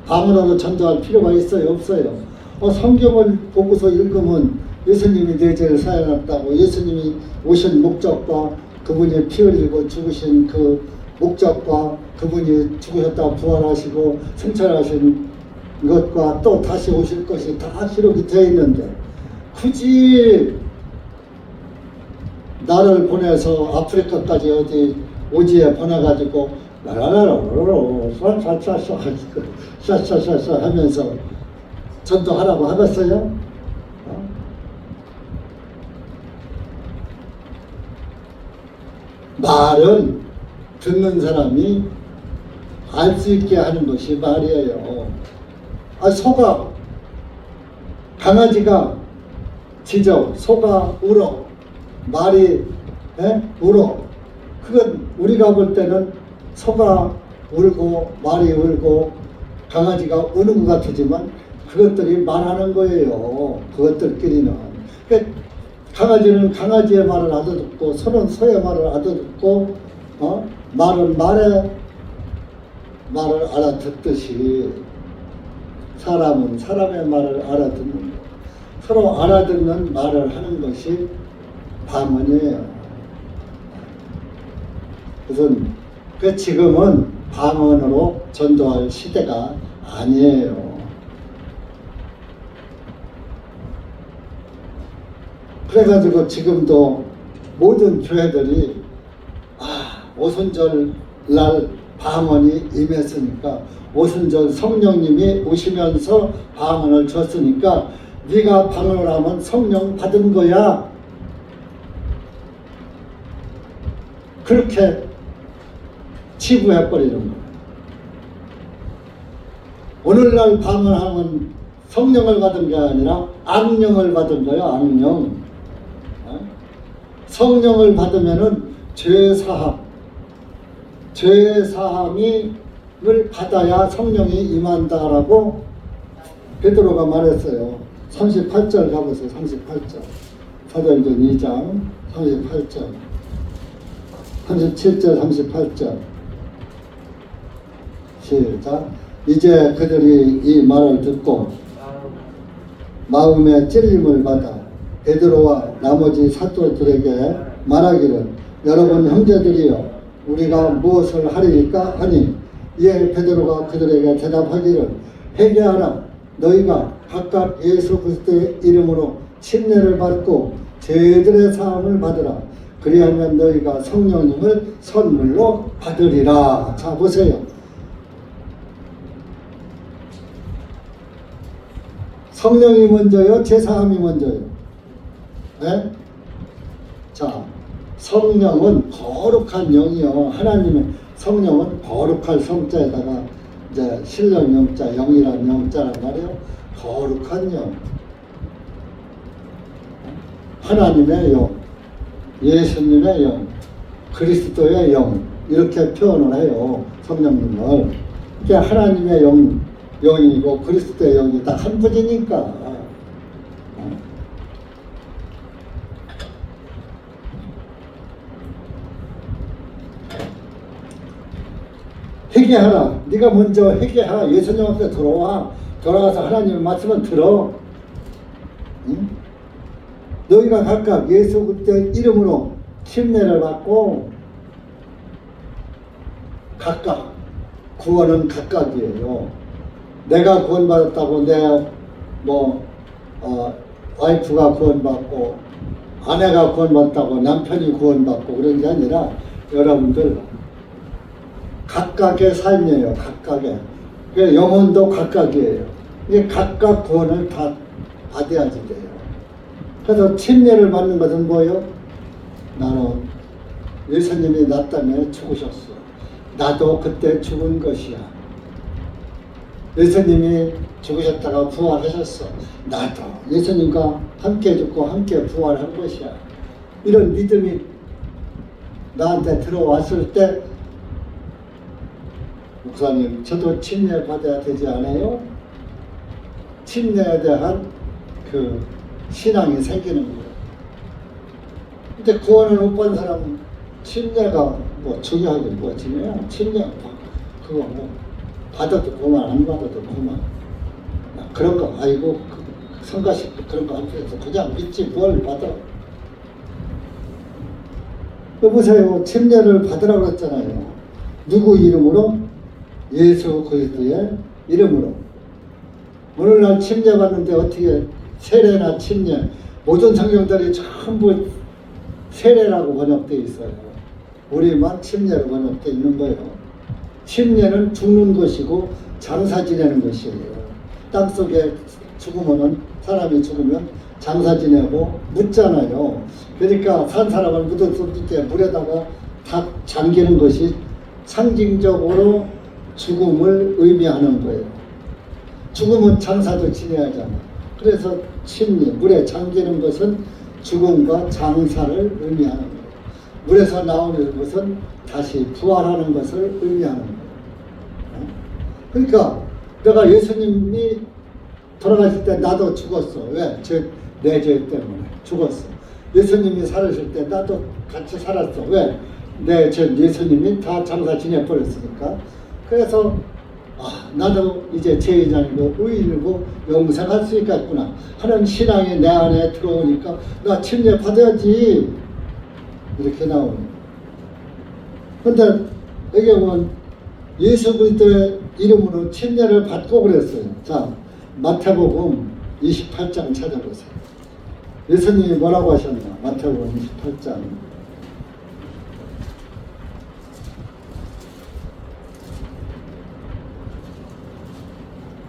방언으로 전도할 필요가 있어요, 없어요? 성경을 보고서 읽으면 예수님이 내 죄를 사해놨다고, 예수님이 오신 목적과 그분이 피 흘리고 죽으신 그 목적과 그분이 죽으셨다고 부활하시고 승천하신 것과 또 다시 오실 것이 다 기록이 되어 있는데 굳이 나를 보내서 아프리카까지 어디 오지에 보내가지고 라라라라라라 샤샤샤샤 하면서 전도하라고 하겠어요? 말은 듣는 사람이 알 수 있게 하는 것이 말이에요. 소가, 강아지가 짖어, 소가 울어, 말이 울어. 그건 우리가 볼 때는 소가 울고 말이 울고 강아지가 우는 것 같지만 그것들이 말하는 거예요. 그것들끼리는. 그러니까 강아지는 강아지의 말을 알아듣고 소는 소의 말을 알아듣고 말은 말의 말을 알아듣듯이 사람은 사람의 말을 알아듣는 거. 서로 알아듣는 말을 하는 것이 방언이에요. 그래서 지금은 방언으로 전도할 시대가 아니에요. 그래가지고 지금도 모든 교회들이 오순절 날 방언이 임했으니까 오순절 성령님이 오시면서 방언을 줬으니까 네가 방언을 하면 성령 받은 거야. 그렇게 치부해버리는 거야. 오늘날 방언하면 성령을 받은 게 아니라 악령을 받은 거야. 악령. 성령을 받으면은 죄사함을 받아야 성령이 임한다라고 베드로가 말했어요. 38절 가보세요. 38절. 사도행전 2장 38절. 37절 38절. 시작. 이제 그들이 이 말을 듣고 마음에 찔림을 받아 베드로와 나머지 사도들에게 말하기를 여러분 형제들이여 우리가 무엇을 하리까 하니 이에 베드로가 그들에게 대답하기를 회개하라 너희가 각각 예수 그리스도의 이름으로 침례를 받고 죄들의 사함을 받으라 그리하면 너희가 성령님을 선물로 받으리라. 자 보세요. 성령이 먼저요? 제사함이 먼저요? 네? 자, 성령은 거룩한 영이요. 하나님의 성령은 거룩한 성자에다가 이제 신령 영자, 영이란 영자란 말이에요. 거룩한 영. 하나님의 영, 예수님의 영, 그리스도의 영 이렇게 표현을 해요. 성령님을. 이게 하나님의 영이고 그리스도의 영이 다 한 분이니까. 회개하라. 네가 먼저 회개하라. 예수님 앞에 돌아와서 하나님의 말씀을 들어. 응? 너희가 각각 예수 그리스도의 이름으로 침례를 받고 각각 구원은 각각이에요. 내가 구원받았다고 내 와이프가 구원받고 아내가 구원받았다고 남편이 구원받고 그런 게 아니라 여러분들 각각의 삶이에요. 각각의. 영혼도 각각이에요. 이게 각각 구원을 다 받아야지 돼요. 그래서 침례를 받는 것은 뭐예요? 나는 예수님이 나 때문에 죽으셨어. 나도 그때 죽은 것이야. 예수님이 죽으셨다가 부활하셨어. 나도 예수님과 함께 죽고 함께 부활한 것이야. 이런 믿음이 나한테 들어왔을 때, 목사님, 저도 침례 받아야 되지 않아요? 침례에 대한 그 신앙이 생기는 거예요. 근데 구원을 못 받은 사람은 침례가 뭐 중요하게 뭐가 중요해요? 침례 그거 뭐 받아도 그만 안 받아도 그만 그런 거 아이고 성가시고 그런 거 안 필요해서 그냥 믿지 뭘 받아. 여보세요, 침례를 받으라고 했잖아요. 누구 이름으로? 예수 그리스도의 이름으로. 오늘날 침례 받는데 어떻게 세례나 침례 모든 성경들이 전부 세례라고 번역되어 있어요. 우리만 침례로 번역되어 있는 거예요. 침례는 죽는 것이고 장사 지내는 것이에요. 땅속에 죽으면은 사람이 죽으면 장사 지내고 묻잖아요. 그러니까 산 사람을 묻었을 때 물에다가 다 잠기는 것이 상징적으로 죽음을 의미하는 거예요. 죽으면 장사도 지내야잖아. 그래서 침례, 물에 잠기는 것은 죽음과 장사를 의미하는 거예요. 물에서 나오는 것은 다시 부활하는 것을 의미하는 거예요. 그러니까 내가 예수님이 돌아가실 때 나도 죽었어. 왜? 내 죄 때문에 죽었어. 예수님이 살으실 때 나도 같이 살았어. 왜? 예수님이 다 장사 지내버렸으니까. 그래서 나도 이제 죄인이고 의인이고 영생할 수 있겠구나 하는 신앙이 내 안에 들어오니까 나 침례 받아야지 이렇게 나오는 거예요. 근데 여기 보면 예수 그리스도의 이름으로 침례를 받고 그랬어요. 자, 마태복음 28장 찾아보세요. 예수님이 뭐라고 하셨나? 마태복음 28장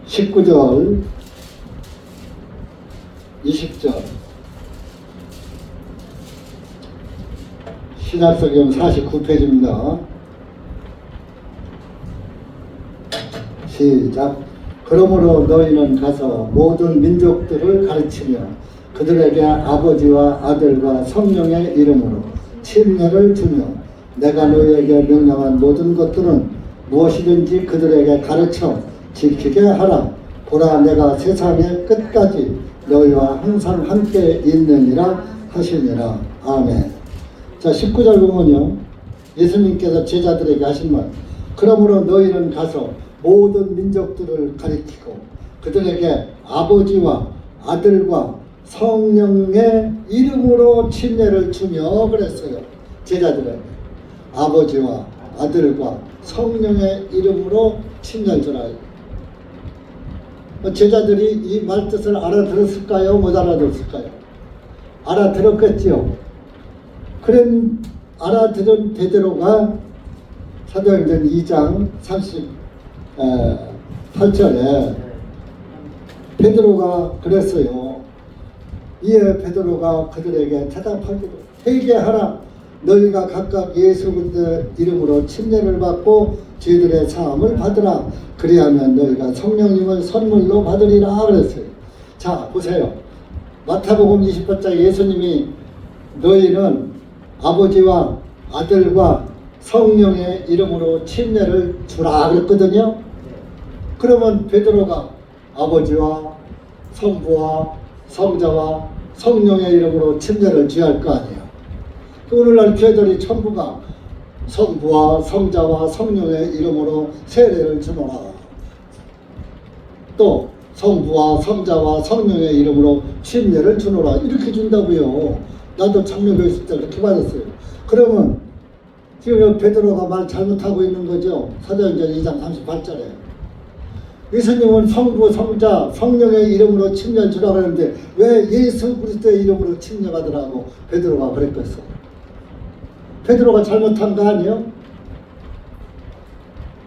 19절 20절 신약성경 49페이지입니다. 시작. 그러므로 너희는 가서 모든 민족들을 가르치며 그들에게 아버지와 아들과 성령의 이름으로 침례를 주며 내가 너희에게 명령한 모든 것들은 무엇이든지 그들에게 가르쳐 지키게 하라. 보라, 내가 세상의 끝까지 너희와 항상 함께 있느니라 하시니라. 아멘. 자, 19절 보면요, 예수님께서 제자들에게 하신 말. 그러므로 너희는 가서 모든 민족들을 가리키고 그들에게 아버지와 아들과 성령의 이름으로 침례를 주며 그랬어요. 제자들에게 아버지와 아들과 성령의 이름으로 침례를 주라. 제자들이 이 말뜻을 알아들었을까요? 못 알아들었을까요? 알아들었겠지요. 그런 알아들은 베드로가 사도행전 2장 38절에 베드로가 그랬어요. 이에 베드로가 그들에게 대답하기를 회개하라. 너희가 각각 예수 그리스도의 이름으로 침례를 받고 죄들의 사함을 받으라. 그리하면 너희가 성령님을 선물로 받으리라 그랬어요. 자, 보세요. 마태복음 28장 예수님이 너희는 아버지와 아들과 성령의 이름으로 침례를 주라 그랬거든요. 그러면 베드로가 아버지와 성부와 성자와 성령의 이름으로 침례를 줘야 할 거 아니에요. 오늘날 교회들이 전부가 성부와 성자와 성령의 이름으로 세례를 주노라. 또 성부와 성자와 성령의 이름으로 침례를 주노라. 이렇게 준다고요. 나도 장로교회 있을 때 그렇게 받았어요. 그러면 지금 베드로가 말 잘못하고 있는 거죠. 사도행전 2장 38절에 예수님은 성부, 성자, 성령의 이름으로 침례를 주라고 하는데 왜 예수 그리스도의 이름으로 침례 받으라고 베드로가 그랬겠어? 베드로가 잘못한 거 아니에요?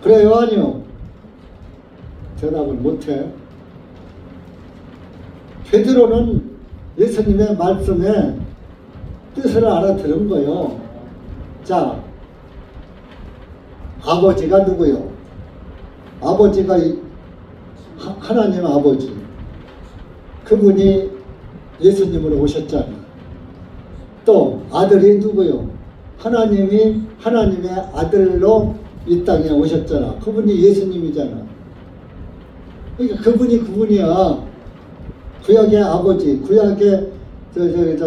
그래요, 아니요? 대답을 못해. 베드로는 예수님의 말씀에 뜻을 알아들은 거예요. 자, 아버지가 누구요? 아버지가 하나님 아버지, 그분이 예수님으로 오셨잖아. 또 아들이 누구요? 하나님이 하나님의 아들로 이 땅에 오셨잖아. 그분이 예수님이잖아. 그러니까 그분이 그분이야. 구약의 아버지, 구약의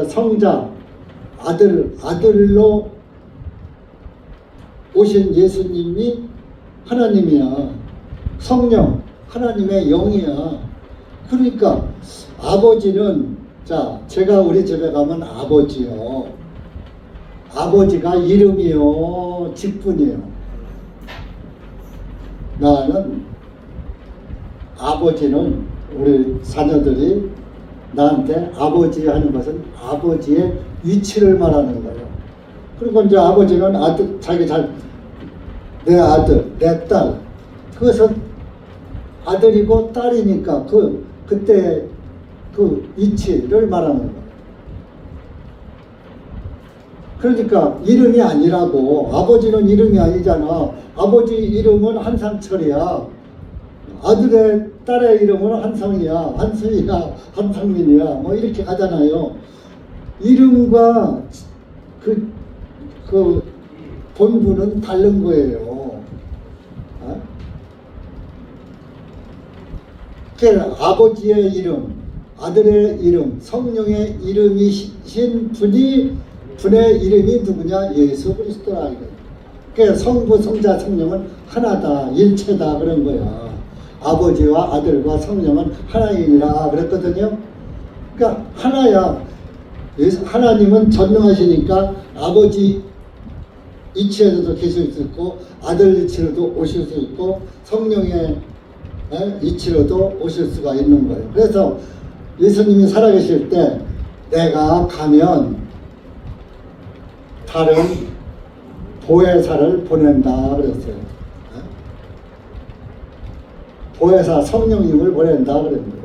성자, 아들로 오신 예수님이 하나님이야. 성령, 하나님의 영이야. 그러니까 아버지는, 자, 제가 우리 집에 가면 아버지요. 아버지가 이름이요, 직분이요. 나는 아버지는, 우리 자녀들이 나한테 아버지 하는 것은 아버지의 위치를 말하는 거예요. 그리고 이제 아버지는 아들, 내 아들, 내 딸, 그것은 아들이고 딸이니까 그때 그 위치를 말하는 거예요. 그러니까 이름이 아니라고. 아버지는 이름이 아니잖아. 아버지 이름은 한상철이야. 아들의 딸의 이름은 한성이야, 한수이야, 한상민이야, 뭐 이렇게 가잖아요. 이름과 그 본부는 다른 거예요. 어? 그러니까 아버지의 이름, 아들의 이름, 성령의 이름이신 분의 이름이 누구냐? 예수 그리스도라. 그러니까 성부, 성자, 성령은 하나다, 일체다 그런 거야. 아버지와 아들과 성령은 하나이니라 그랬거든요. 그러니까 하나야. 하나님은 전능하시니까 아버지 이치에서도 계실 수 있고, 아들 이치로도 오실 수 있고, 성령의 이치로도 오실 수가 있는 거예요. 그래서 예수님이 살아계실 때 내가 가면 다른 보혜사를 보낸다 그랬어요. 보혜사 성령님을 보낸다 그랬는데,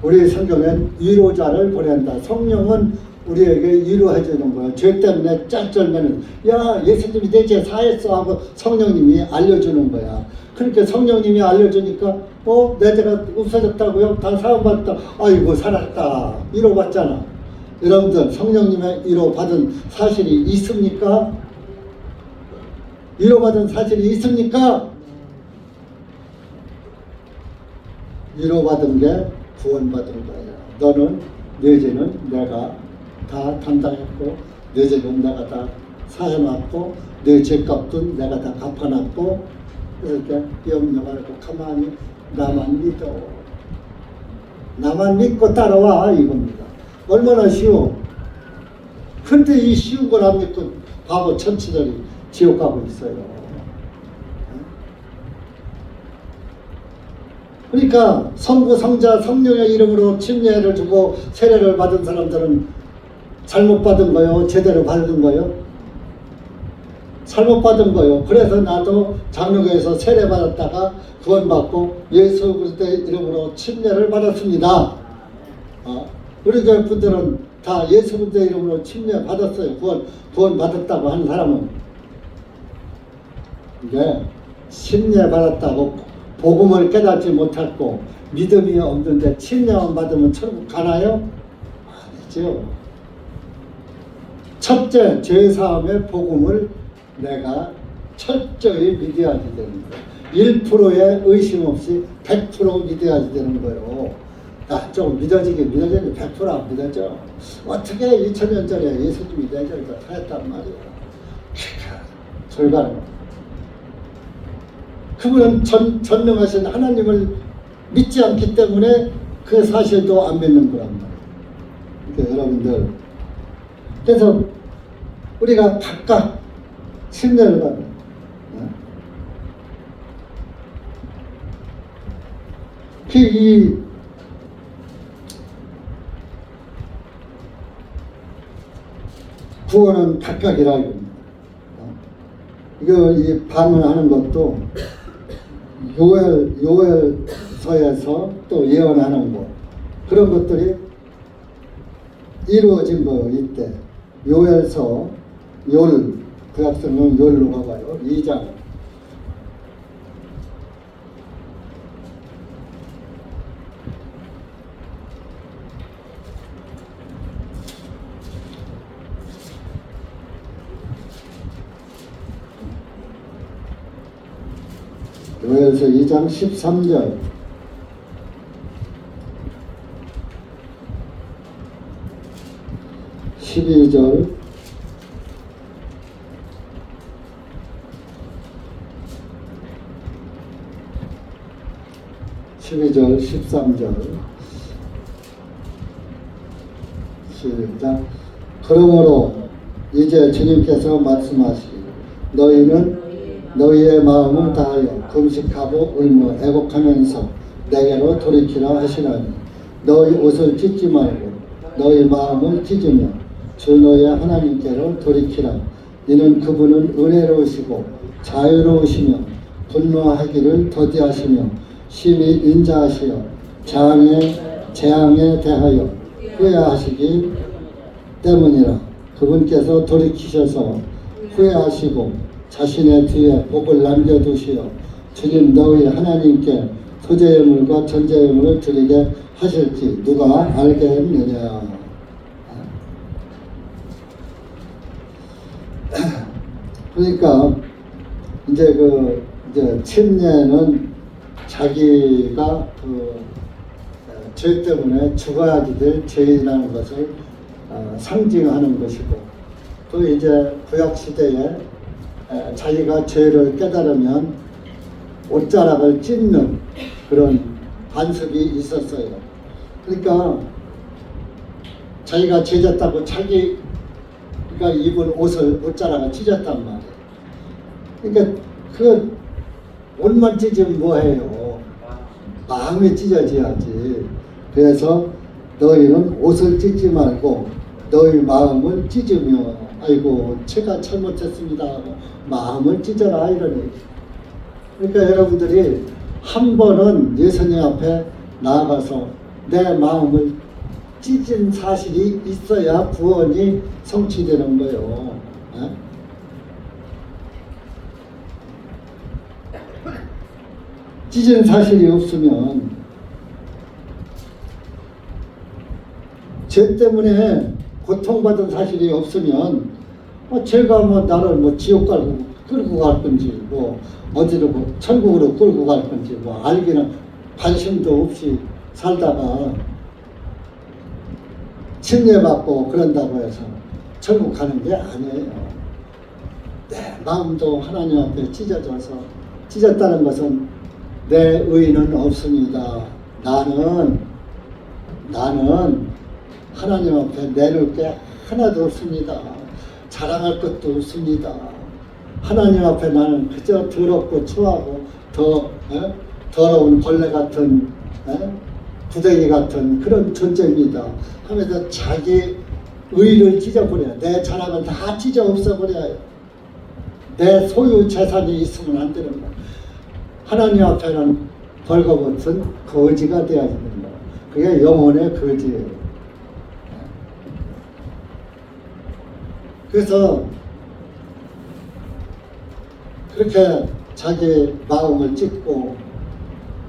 우리 성경엔 위로자를 보낸다. 성령은 우리에게 위로해 주는 거예요. 죄 때문에 쩔쩔매는, 야, 예수님이 내 죄 사했어 하고 성령님이 알려주는 거야. 그러니까 성령님이 알려주니까 내 죄가 없어졌다고요? 다 사함받았다. 아이고 살았다. 위로받잖아. 여러분들 성령님의 위로받은 사실이 있습니까? 위로받은 사실이 있습니까? 위로받은 게 구원받은 거야. 너는, 내 죄는 내가 다 담당했고, 내 죄는 내가 다 사해놨고, 내 죄값은 내가 다 갚아놨고, 이렇게 염려 말고 가만히 나만 믿어. 나만 믿고 따라와 이겁니다. 얼마나 쉬워. 근데 이 쉬운 걸 안 믿고 바보 천치들이 지옥 가고 있어요. 그러니까 성부, 성자, 성령의 이름으로 침례를 주고 세례를 받은 사람들은 잘못 받은 거요? 제대로 받은 거요? 잘못 받은 거요. 그래서 나도 장로교에서 세례 받았다가 구원받고 예수 그리스도의 이름으로 침례를 받았습니다. 우리 교회 분들은 다 예수 그리스도의 이름으로 침례 받았어요. 구원 받았다고 하는 사람은. 이게 침례 받았다고 복음을 깨닫지 못했고 믿음이 없는데 침례만 받으면 천국 가나요? 아니죠. 첫째, 죄사함의 복음을 내가 철저히 믿어야지 되는 거예요. 1%의 의심 없이 100% 믿어야지 되는 거예요. 좀 믿어지긴 믿어지는데 100%안 믿어져. 어떻게 2000년 전에 예수님이 내 죄를 다 사했단 말이에요. 절반은. 그분은 전능하신 하나님을 믿지 않기 때문에 그 사실도 안 믿는 거란 말이에요. 그러니까 여러분들, 그래서 우리가 각각 침례를 받는, 이 구원은 각각이라 이겁니다. 이 반문하는 것도 요엘서에서 또 예언하는 것, 그런 것들이 이루어진 거예요. 이때 요엘서 구약성경 요엘로 가봐요. 2장 요엘서 2장 13절. 12절, 12절, 13절. 시작. 그러므로 이제 주님께서 말씀하시기 너희는 너희의 마음을 다하여 금식하고 울며 애곡하면서 내게로 돌이키라 하시나니 너희 옷을 찢지 말고 너희 마음을 찢으며 주 너희 하나님께로 돌이키라. 이는 그분은 은혜로우시고 자유로우시며 분노하기를 더디하시며 심히 인자하시어 재앙에 대하여 후회하시기 때문이라. 그분께서 돌이키셔서 후회하시고 자신의 뒤에 복을 남겨두시어 주님 너희 하나님께 소재예물과 전제예물을 드리게 하실지 누가 알겠느냐. 그러니까 이제 침례는 자기가 죄 때문에 죽어야지 될 죄인이라는 것을 상징하는 것이고, 또 이제 구약 시대에 자기가 죄를 깨달으면 옷자락을 찢는 그런 관습이 있었어요. 그러니까 자기가 죄졌다고 자기가 입은 옷자락을 찢었단 말이에요. 그러니까 그 옷만 찢으면 뭐해요? 마음이 찢어져야지. 그래서 너희는 옷을 찢지 말고 너희 마음을 찢으며 아이고 제가 잘못했습니다 하고 마음을 찢어라 이런 얘기. 그러니까 여러분들이 한 번은 예수님 앞에 나아가서 내 마음을 찢은 사실이 있어야 구원이 성취되는 거예요. 에? 찢은 사실이 없으면 죄 때문에 고통받은 사실이 없으면 죄가 나를 지옥 끌고 갈 건지 어디로 천국으로 끌고 갈 건지 알기는 관심도 없이 살다가 침례받고 그런다고 해서 천국 가는 게 아니에요. 내 마음도 하나님 앞에 찢었다는 것은 내 의의는 없습니다. 나는 하나님 앞에 내놓을 게 하나도 없습니다. 자랑할 것도 없습니다. 하나님 앞에 나는 그저 더럽고 추하고 더러운 벌레 같은 구덩이 같은 그런 존재입니다 하면서 자기 의의를 찢어버려요. 내 자랑은 다 찢어 없애버려요. 내 소유 재산이 있으면 안 되는 거예요. 하나님 앞에는 벌거벗은 거지가 되어야 되는 거예요. 그게 영혼의 거지예요. 그래서 그렇게 자기 마음을 찢고,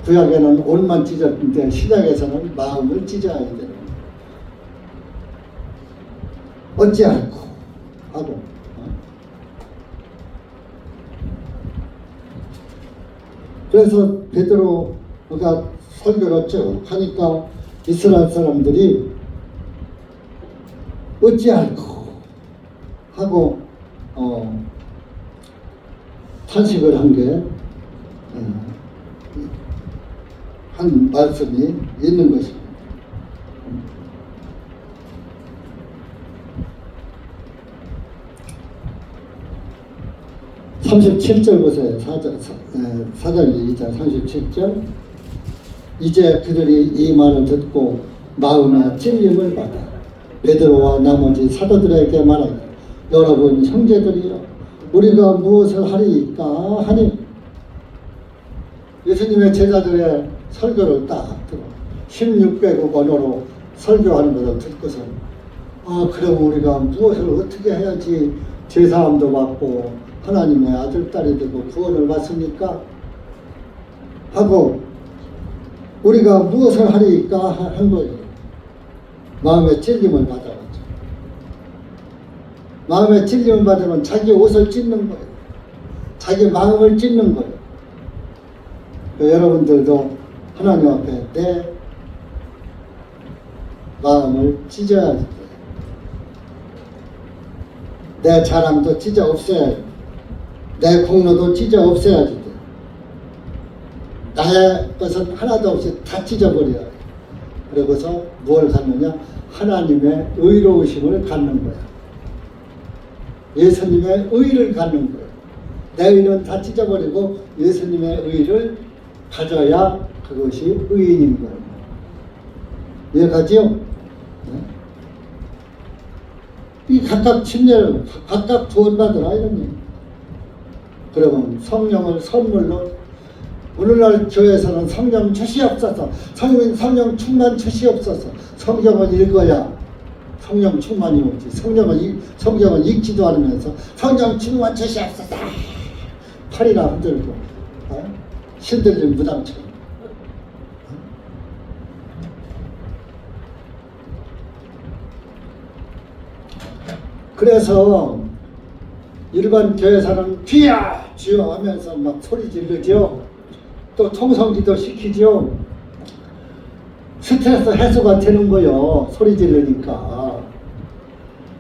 구약에는 옷만 찢었는데 신약에서는 마음을 찢어야 되는 거예요. 어찌할꼬 하고 그래서 베드로가 설교를 쭉 하니까 이스라엘 사람들이 어찌할꼬 하고 탄식을 한 게 한 말씀이 있는 것입니다. (37절) 보세요. 사장 2장 37절. 이제 그들이 이 말을 듣고 마음에 찔림을 받아 베드로와 나머지 사도들에게 말하기 여러분 형제들이여 우리가 무엇을 하리이까 하니 예수님의 제자들의 설교를 딱 들어 16개국 언어로 설교하는 것을 듣고서 그럼 우리가 무엇을 어떻게 해야지 제사함도 받고 하나님의 아들 딸이 되고 구원을 받습니까? 하고 우리가 무엇을 하리이까 한 거예요. 마음의 찔림을 받아가지고 마음의 찔림을 받으면 자기 옷을 찢는 거예요. 자기 마음을 찢는 거예요. 여러분들도 하나님 앞에 내 마음을 찢어야지 돼. 내 자랑도 찢어 없애야지. 내 공로도 찢어 없애야지 돼. 나의 것은 하나도 없이 다 찢어버려야 돼. 그러고서 뭘 갖느냐? 하나님의 의로우심을 갖는 거야. 예수님의 의를 갖는 거야. 내 의는 다 찢어버리고 예수님의 의를 가져야 그것이 의인인 거예요. 이해가지요? 네? 이 각각 침례를 각각 구원받으라 이런 얘기. 그러면 성령을 선물로 오늘날 교회에서는 성령 주시옵소서, 성령 충만 주시옵소서. 성경을 읽어야 성령 충만이 오지. 성경을 읽지도 않으면서 성령 충만 주시옵소서. 팔이나 흔들고 신들린 무당처럼. 그래서 일반 교회에서는 주여 주여 하면서 막 소리 지르죠. 또 통성기도 시키죠. 스트레스 해소가 되는 거요. 소리 지르니까.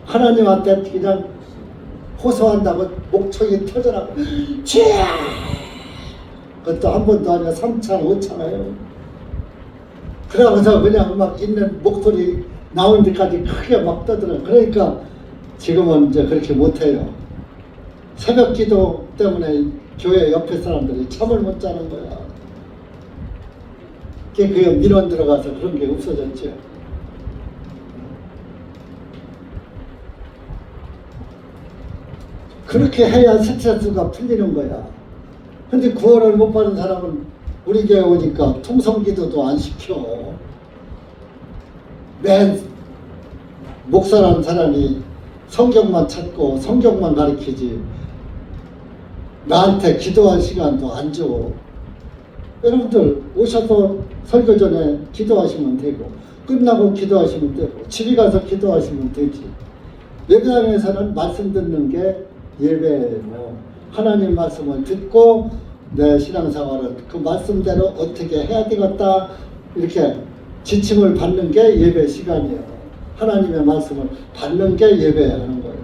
하나님한테 그냥 호소한다고 목청이 터져나고 주여! 그것도 한 번도 아니라 3차 5차가요. 그러면서 그냥 막 있는 목소리 나온 데까지 크게 막 떠들어요. 그러니까 지금은 이제 그렇게 못해요. 새벽 기도 때문에 교회 옆에 사람들이 잠을 못 자는 거야. 그게 민원 들어가서 그런 게 없어졌죠. 그렇게 해야 스트레스가 풀리는 거야. 근데 구원을 못 받은 사람은 우리 교회 오니까 통성기도도 안 시켜. 맨 목사라는 사람이 성경만 찾고 성경만 가르치지 나한테 기도할 시간도 안 줘. 여러분들 오셔서 설교 전에 기도하시면 되고 끝나고 기도하시면 되고 집에 가서 기도하시면 되지. 예배당에서는 말씀 듣는 게 예배예요. 하나님 말씀을 듣고 내 신앙생활을 그 말씀대로 어떻게 해야 되겠다 이렇게 지침을 받는 게 예배 시간이에요. 하나님의 말씀을 받는 게 예배하는 거예요.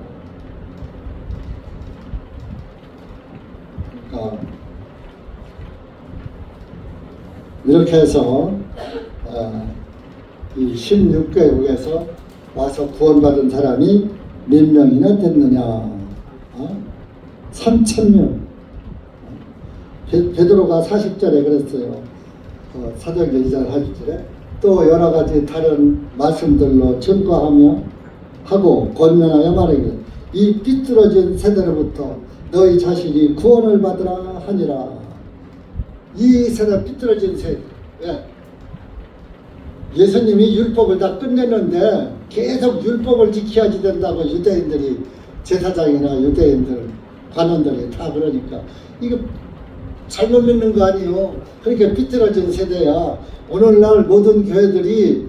그러니까 이렇게 해서 이 16개국에서 와서 구원받은 사람이 몇 명이나 됐느냐? 3,000명. 베드로가 40절에 그랬어요. 사도행전 2장 40절에 또 여러 가지 다른 말씀들로 증거하며 하고 권면하여 말하기를 이 삐뚤어진 세대로부터 너희 자신이 구원을 받으라 하니라. 이 세대 삐뚤어진 세대. 왜? 예수님이 율법을 다 끝냈는데 계속 율법을 지켜야지 된다고 유대인들이 제사장이나 유대인들 관원들이 다 그러니까 이거 잘못 믿는 거 아니에요. 그러니까 삐뚤어진 세대야. 오늘날 모든 교회들이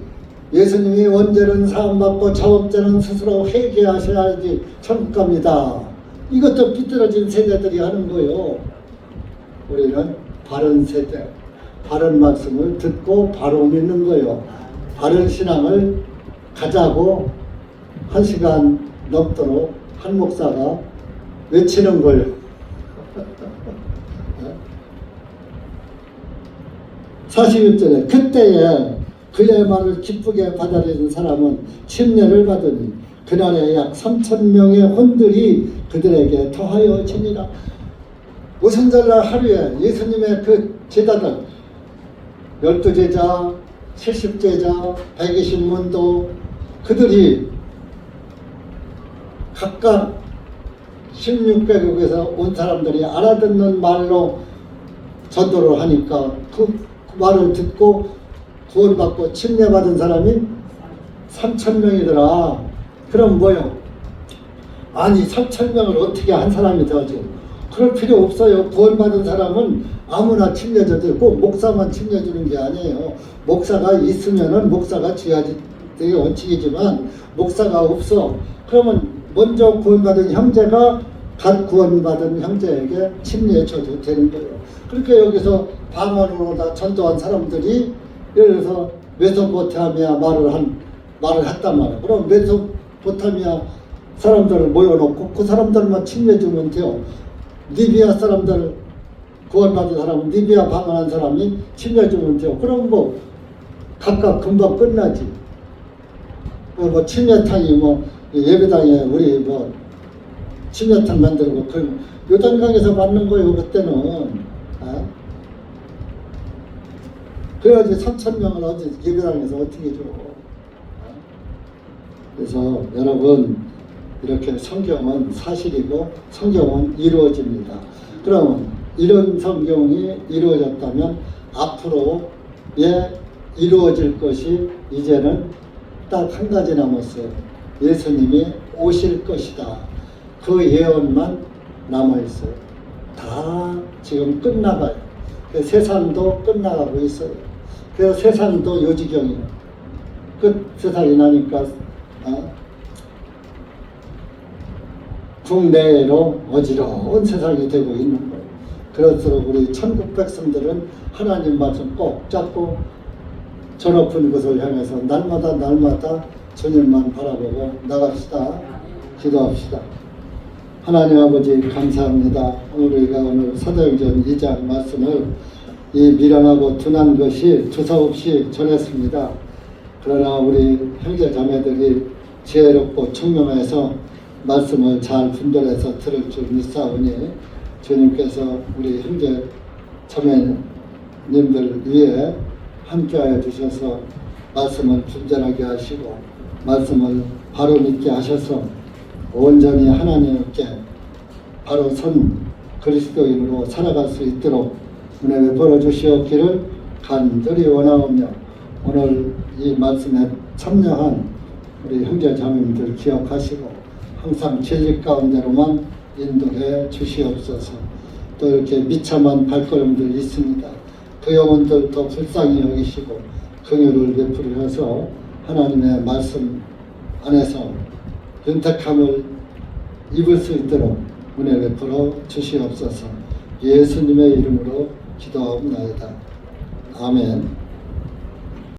예수님이 원죄는 사함받고 자업죄는 스스로 회개하셔야지 천국 갑니다. 이것도 삐뚤어진 세대들이 하는 거예요. 우리는 바른 세대, 바른 말씀을 듣고 바로 믿는 거예요. 바른 신앙을 가자고 1시간 넘도록 한 목사가 외치는 거예요. 41절에 그때에 그의 말을 기쁘게 받아들인 사람은 침례를 받으니 그날에 약 3,000명의 혼들이 그들에게 더하여지니라. 오순절날 하루에 예수님의 그 제자들 12제자, 70제자, 120문도 그들이 각각 16개국에서 온 사람들이 알아듣는 말로 전도를 하니까 그 말을 듣고 구원받고 침례받은 사람이 3,000명이더라. 그럼 뭐요? 아니 3,000명을 어떻게 한 사람이 되죠? 그럴 필요 없어요. 구원받은 사람은 아무나 침례줘도 꼭 목사만 침례주는 게 아니에요. 목사가 있으면은 목사가 줘야지 되게 원칙이지만 목사가 없어. 그러면 먼저 구원받은 형제가 갓 구원받은 형제에게 침례줘도 되는 거예요. 그렇게 여기서 방언으로 다 전도한 사람들이 예를 들어서 메소포타미아 말을 했단 말이야. 그럼 메소포타미아 사람들을 모여놓고 그 사람들만 침례주면 돼요. 리비아 사람들 구원받은 사람은 리비아 방언한 사람이 침례주면 돼요. 그럼 뭐 각각 금방 끝나지. 뭐 침례탕이 뭐 예배당에 우리 뭐 침례탕 만들고 그 요단강에서 받는 거예요. 그때는. 그래야지 3,000명을 어디 예배당에서 어떻게 줘. 그래서 여러분 이렇게 성경은 사실이고 성경은 이루어집니다. 그럼 이런 성경이 이루어졌다면 앞으로 이루어질 것이 이제는 딱 한 가지 남았어요. 예수님이 오실 것이다. 그 예언만 남아있어요. 다 지금 끝나가요. 세상도 끝나가고 있어요. 그래서 세상도 요지경이에요. 끝 세상이 나니까 국내로 어지러운 세상이 되고 있는 거예요. 그럴수록 우리 천국 백성들은 하나님 말씀 꼭 잡고 저 높은 곳을 향해서 날마다 주님만 바라보고 나갑시다. 기도합시다. 하나님 아버지 감사합니다. 우리가 오늘 사도행전 2장 말씀을 이 미련하고 둔한 것이 두서없이 전했습니다. 그러나 우리 형제 자매들이 지혜롭고 총명해서 말씀을 잘 분별해서 들을 줄 믿사오니 주님께서 우리 형제 자매님들 위해 함께하여 주셔서 말씀을 분별하게 하시고 말씀을 바로 믿게 하셔서 온전히 하나님께 바로 선 그리스도인으로 살아갈 수 있도록 은혜 베풀어 주시옵기를 간절히 원하오며 오늘 이 말씀에 참여한 우리 형제 자매님들 기억하시고 항상 진리 가운데로만 인도해 주시옵소서. 또 이렇게 비참한 발걸음들 있습니다. 그 영혼들 더 불쌍히 여기시고 긍휼을 베풀어서 하나님의 말씀 안에서 윤택함을 입을 수 있도록 은혜 베풀어 주시옵소서. 예수님의 이름으로 기도하옵나이다. 아멘.